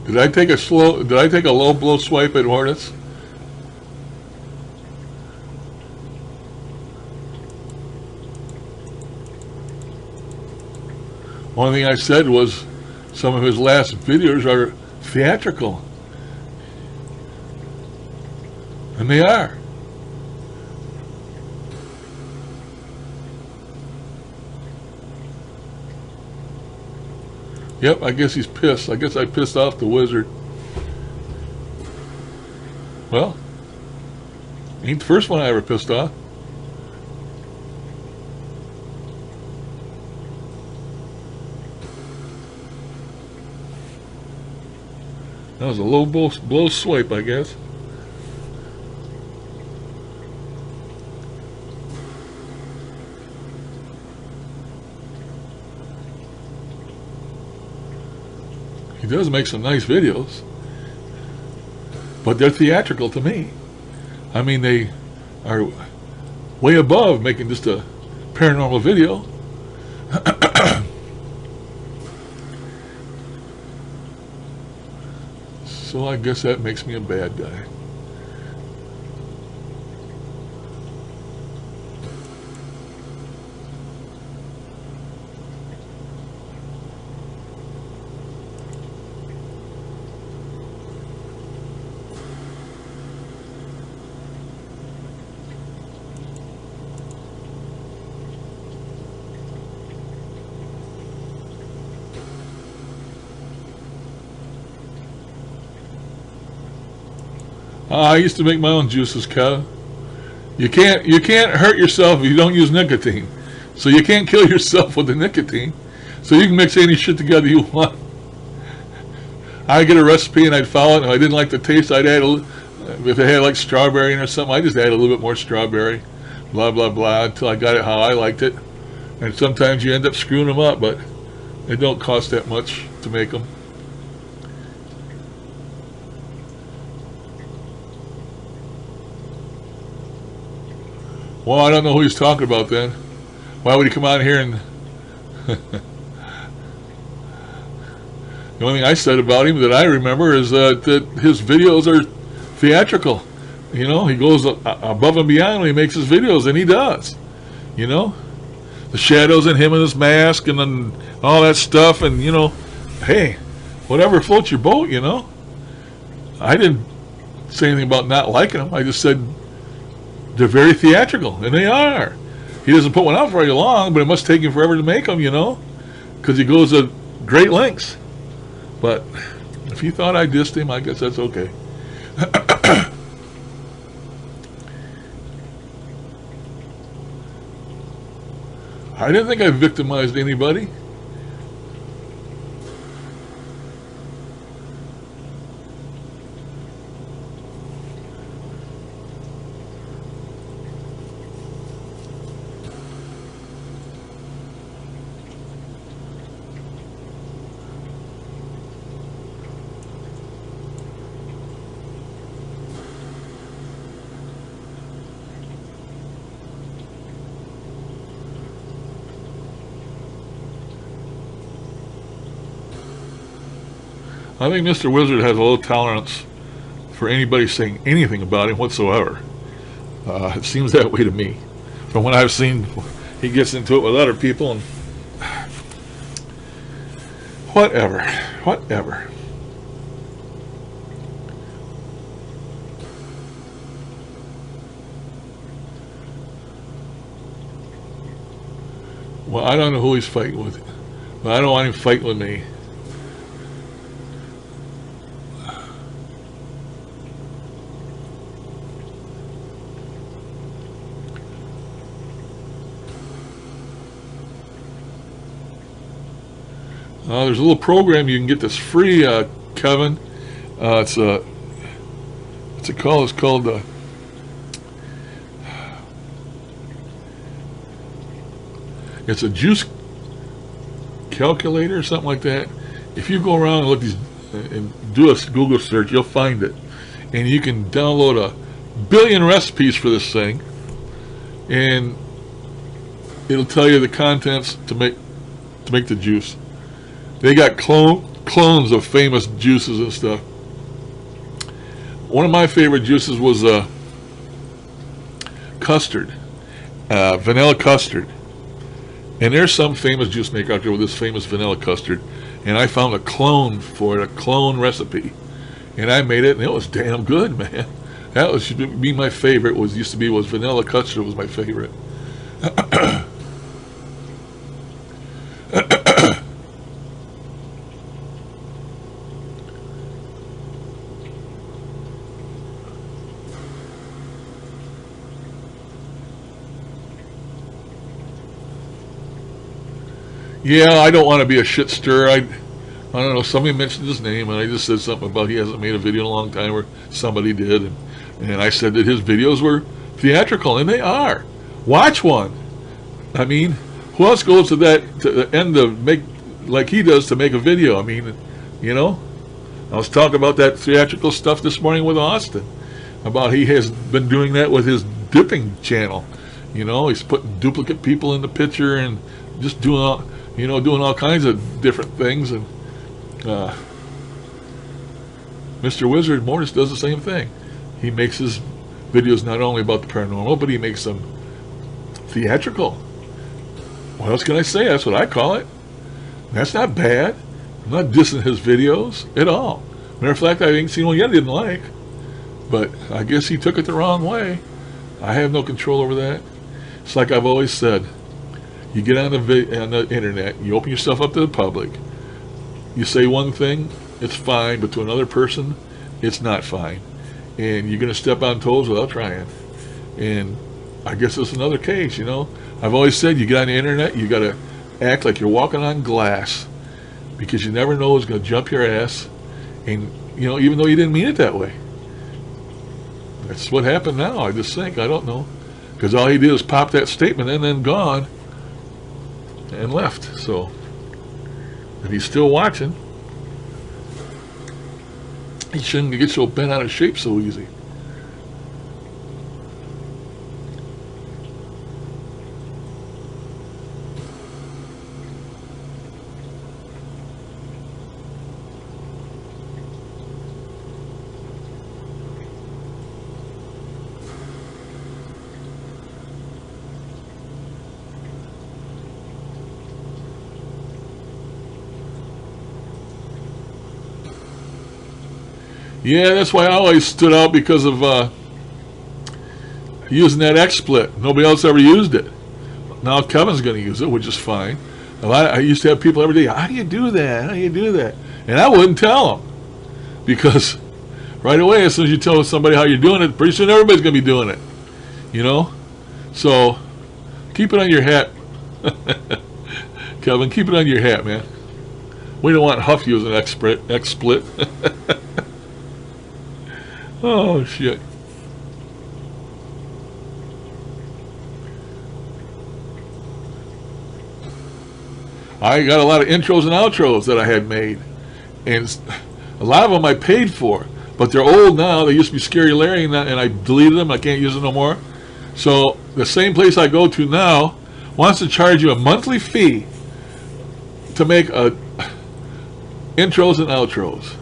Did I take a low blow swipe at Mortis? One thing I said was some of his last videos are theatrical. And they are. Yep, I guess he's pissed. I guess I pissed off the wizard. Well, ain't the first one I ever pissed off. That was a low blow swipe, I guess. He does make some nice videos, but they're theatrical to me. I mean, they are way above making just a paranormal video. So I guess that makes me a bad guy. I used to make my own juices, Kev. You can't hurt yourself if you don't use nicotine. So you can't kill yourself with the nicotine. So you can mix any shit together you want. I'd get a recipe and I'd follow it. If I didn't like the taste, I'd add if it had like strawberry in or something, I just add a little bit more strawberry. Blah, blah, blah, until I got it how I liked it. And sometimes you end up screwing them up, but it don't cost that much to make them. Well, I don't know who he's talking about then. Why would he come on here and... The only thing I said about him that I remember is that his videos are theatrical. You know, he goes above and beyond when he makes his videos, and he does. You know, the shadows and him and his mask and then all that stuff, and, you know, hey, whatever floats your boat, you know. I didn't say anything about not liking them. I just said they're very theatrical, and they are. He doesn't put one out very long, but it must take him forever to make them, you know, because he goes to great lengths. But if you thought I dissed him, I guess that's okay. I didn't think I victimized anybody. I think Mr. Wizard has a low tolerance for anybody saying anything about him whatsoever. It seems that way to me. From what I've seen, he gets into it with other people and... Whatever. Well, I don't know who he's fighting with. But I don't want him fighting with me. There's a little program you can get that's free, Kevin. What's it called? It's called it's a juice calculator or something like that. If you go around and look these and do a Google search, you'll find it, and you can download a billion recipes for this thing, and it'll tell you the contents to make the juice. They got clones of famous juices and stuff. One of my favorite juices was custard, vanilla custard. And there's some famous juice maker out there with this famous vanilla custard. And I found a clone for it, a clone recipe. And I made it, and it was damn good, man. That should be my favorite. Was vanilla custard was my favorite. Yeah, I don't want to be a shit stirrer. I don't know, somebody mentioned his name, and I just said something about he hasn't made a video in a long time, or somebody did, and I said that his videos were theatrical, and they are. Watch one. I mean, who else goes to the end to make, like he does, to make a video? I mean, you know? I was talking about that theatrical stuff this morning with Austin, about he has been doing that with his dipping channel. You know, he's putting duplicate people in the picture and just doing all kinds of different things. And Mr. Wizard Mortis does the same thing. He makes his videos not only about the paranormal, but he makes them theatrical. What else can I say? That's what I call it. That's not bad. I'm not dissing his videos at all. Matter of fact, I ain't seen one yet I didn't like. But I guess he took it the wrong way. I have no control over that. It's like I've always said. You get on the internet, you open yourself up to the public, you say one thing, it's fine, but to another person, it's not fine. And you're going to step on toes without trying. And I guess it's another case, you know. I've always said, you get on the internet, you got to act like you're walking on glass, because you never know who's going to jump your ass, and, you know, even though you didn't mean it that way. That's what happened now, I just think. I don't know. Because all he did was pop that statement and then gone. And left. So if he's still watching, he shouldn't get so bent out of shape so easy. Yeah, that's why I always stood out, because of using that XSplit. Nobody else ever used it. Now Kevin's going to use it, which is fine. I used to have people every day, how do you do that? How do you do that? And I wouldn't tell them, because right away, as soon as you tell somebody how you're doing it, pretty soon everybody's going to be doing it. You know? So, keep it on your hat. Kevin, keep it on your hat, man. We don't want Huff using XSplit. Oh, shit. I got a lot of intros and outros that I had made, and a lot of them I paid for, but they're old now. They used to be Scary Larry, and I deleted them. I can't use them no more. So the same place I go to now wants to charge you a monthly fee to make intros and outros.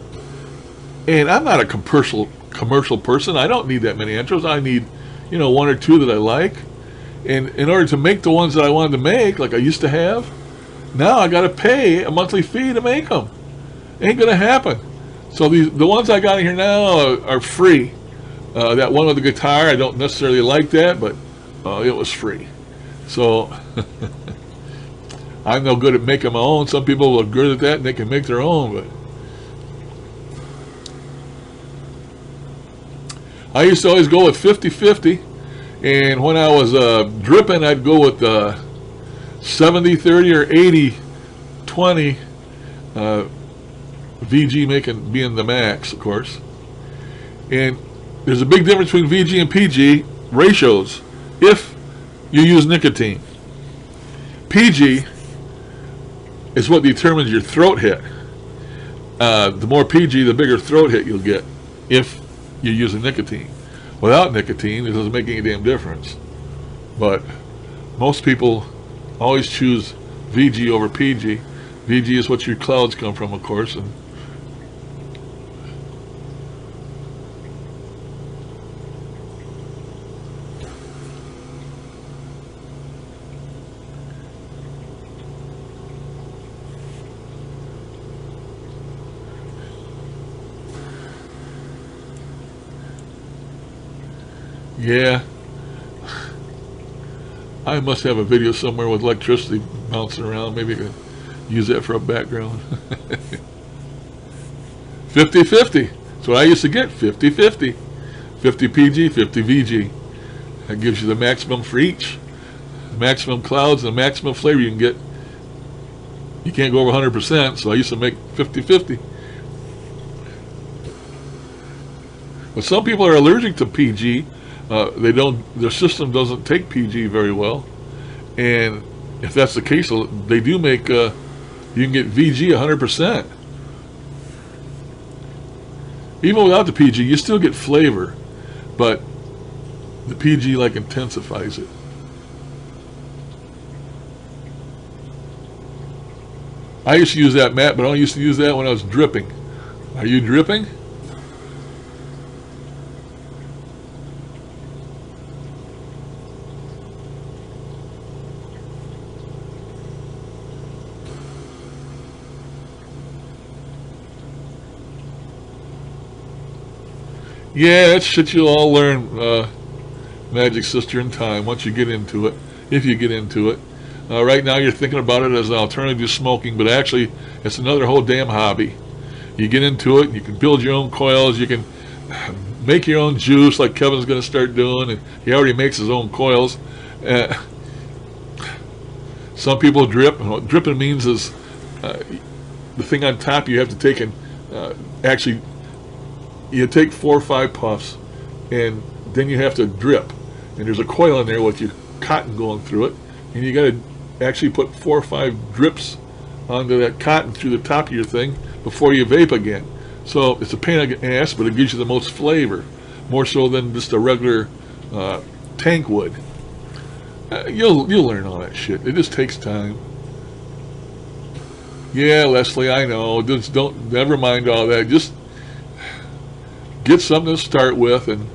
And I'm not a commercial person. I don't need that many intros. I need, one or two that I like. And in order to make the ones that I wanted to make, like I used to have, now I got to pay a monthly fee to make them. Ain't gonna happen. So the ones I got in here now are free. That one with the guitar, I don't necessarily like that, but it was free. So I'm no good at making my own. Some people are good at that and they can make their own, but I used to always go with 50-50, and when I was dripping, I'd go with 70-30 or 80-20, VG being the max, of course. And there's a big difference between VG and PG ratios if you use nicotine. PG is what determines your throat hit. The more PG, the bigger throat hit you'll get if you're using nicotine. Without nicotine, it doesn't make any damn difference. But most people always choose VG over PG. VG is what your clouds come from, of course. And yeah, I must have a video somewhere with electricity bouncing around. Maybe I can use that for a background. 50-50. That's what I used to get, 50-50. 50 PG, 50 VG. That gives you the maximum for each. The maximum clouds and the maximum flavor you can get. You can't go over 100%, so I used to make 50-50. But some people are allergic to PG. Their system doesn't take PG very well, and if that's the case, they do make. You can get VG 100%. Even without the PG, you still get flavor, but the PG intensifies it. I used to use that, Matt, but I only used to use that when I was dripping. Are you dripping? Yeah, that's shit you'll all learn, Magic Sister, in time, once you get into it, if you get into it. Right now you're thinking about it as an alternative to smoking, but actually it's another whole damn hobby. You get into it, you can build your own coils, you can make your own juice like Kevin's going to start doing, and he already makes his own coils. Some people drip, and what dripping means is the thing on top you have to take and actually you take 4 or 5 puffs, and then you have to drip, and there's a coil in there with your cotton going through it, and you got to actually put 4 or 5 drips onto that cotton through the top of your thing before you vape again. So it's a pain in the ass, but it gives you the most flavor, more so than just a regular tank would. You'll learn all that shit. It just takes time. Yeah, Leslie, I know. Just never mind all that. Just get something to start with, and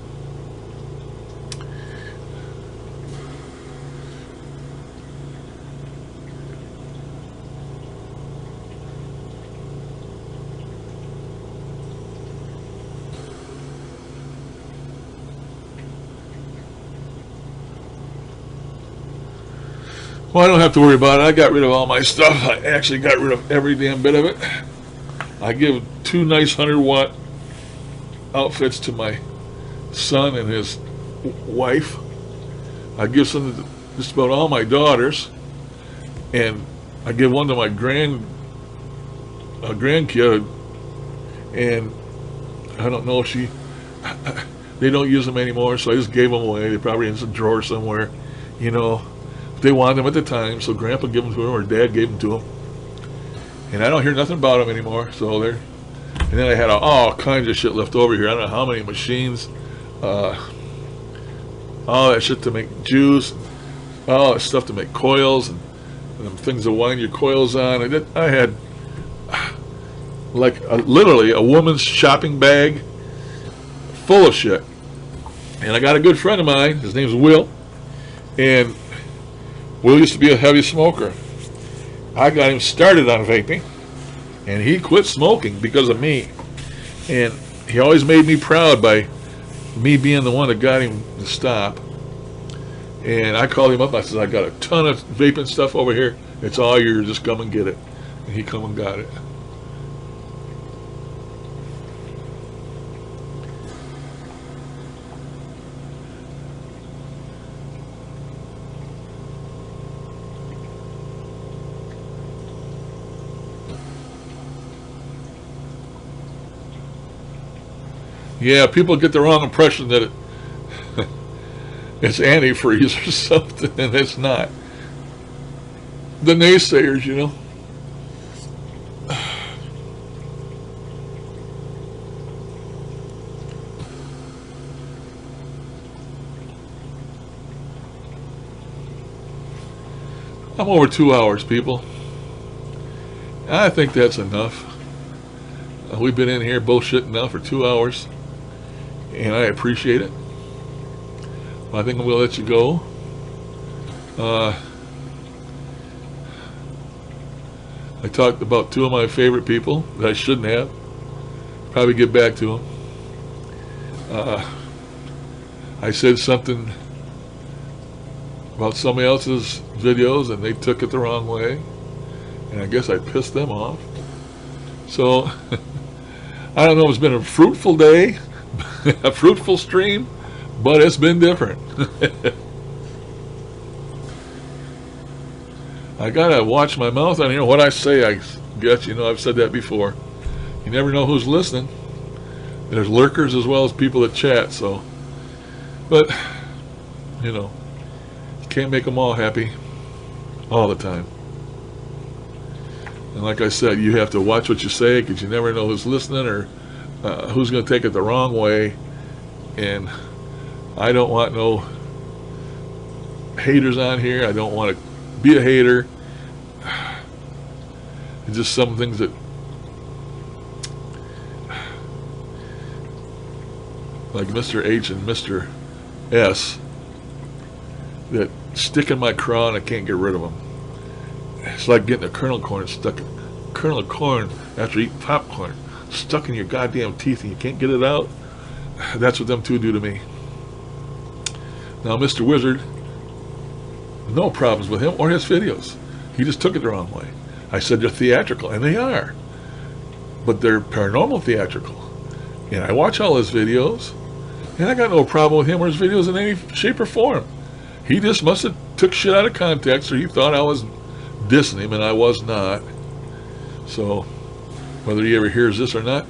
Well, I don't have to worry about it. I got rid of all my stuff. I actually got rid of every damn bit of it. I give 2 nice 100-watt outfits to my son and his wife. I give some to just about all my daughters, and I give one to my grandkid, and I don't know if they don't use them anymore, so I just gave them away. They're probably in some drawer somewhere, you know. They wanted them at the time, so Grandpa gave them to him, or Dad gave them to him. And I don't hear nothing about them anymore, so they're... And then I had all kinds of shit left over here. I don't know how many machines, all that shit to make juice, all that stuff to make coils, and things to wind your coils on. I had like literally a woman's shopping bag full of shit. And I got a good friend of mine, his name's Will, and Will used to be a heavy smoker. I got him started on vaping, and he quit smoking because of me. And he always made me proud by me being the one that got him to stop. And I called him up. I said, I got a ton of vaping stuff over here. It's all yours. Just come and get it. And he come and got it. Yeah, people get the wrong impression that it's antifreeze or something, and it's not. The naysayers, you know. I'm over 2 hours, people. I think that's enough. We've been in here bullshitting now for 2 hours, and I appreciate it. I think I'm going to let you go. I talked about 2 of my favorite people that I shouldn't have. Probably get back to them. I said something about somebody else's videos and they took it the wrong way, and I guess I pissed them off. So I don't know if it's been a fruitful day, a fruitful stream, but it's been different. I gotta watch my mouth on here. What I say, I guess, you know, I've said that before. You never know who's listening. There's lurkers as well as people that chat, so. But, you know, you can't make them all happy all the time. And like I said, you have to watch what you say, because you never know who's listening or who's going to take it the wrong way. And I don't want no haters on here. I don't want to be a hater. It's just some things that, like Mr. H and Mr. S, that stick in my craw and I can't get rid of them. It's like getting a kernel of corn stuck, kernel of corn after eating popcorn, stuck in your goddamn teeth and you can't get it out. That's what them 2 do to me. Now, Mr. Wizard, no problems with him or his videos. He just took it the wrong way. I said they're theatrical, and they are. But they're paranormal theatrical. And I watch all his videos, and I got no problem with him or his videos in any shape or form. He just must have took shit out of context, or he thought I was dissing him, and I was not. So, whether he ever hears this or not,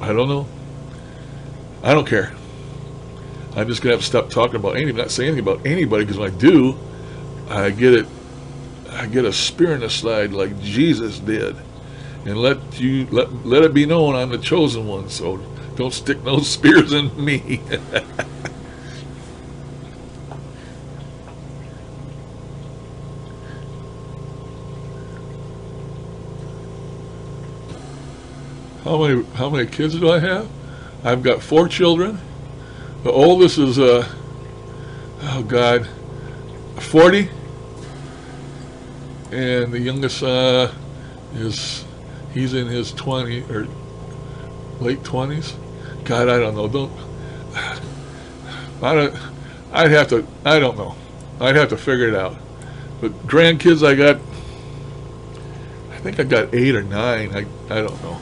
I don't know. I don't care. I'm just going to have to stop talking about anything, not saying anything about anybody, because when I do, I get a spear in the side like Jesus did. And let it be known I'm the chosen one, so don't stick no spears in me. How many kids do I have? I've got 4 children. The oldest is oh God, 40, and the youngest he's in his 20s or late 20s. God, I don't know. I don't know. I'd have to figure it out. But grandkids, I think I got 8 or 9. I don't know.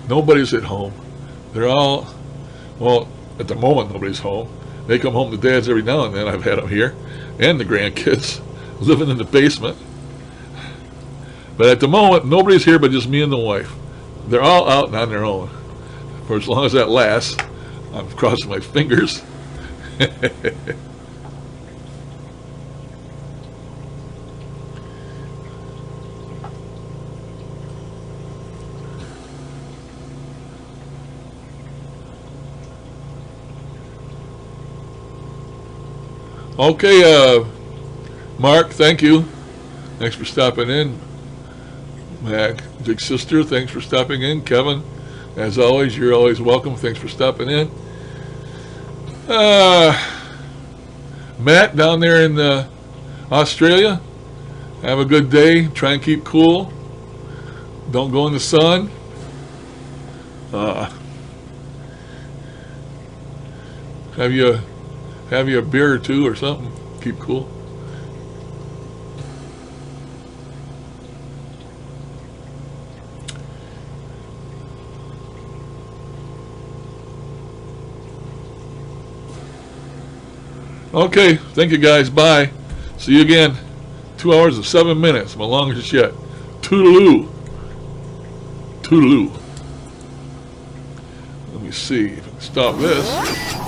Nobody's at home. They're all, well, at the moment nobody's home. They come home to Dad's every now and then. I've had them here, and the grandkids living in the basement. But at the moment, nobody's here but just me and the wife. They're all out and on their own. For as long as that lasts, I'm crossing my fingers. Okay, Mark, thank you. Thanks for stopping in. Mac, big sister, thanks for stopping in. Kevin, as always, you're always welcome. Thanks for stopping in. Matt, down there in Australia, have a good day. Try and keep cool. Don't go in the sun. Have you a beer or two or something. Keep cool. Okay, thank you guys. Bye. See you again. 2 hours and 7 minutes. My longest yet. Toodaloo. Toodaloo. Let me see if I can stop this.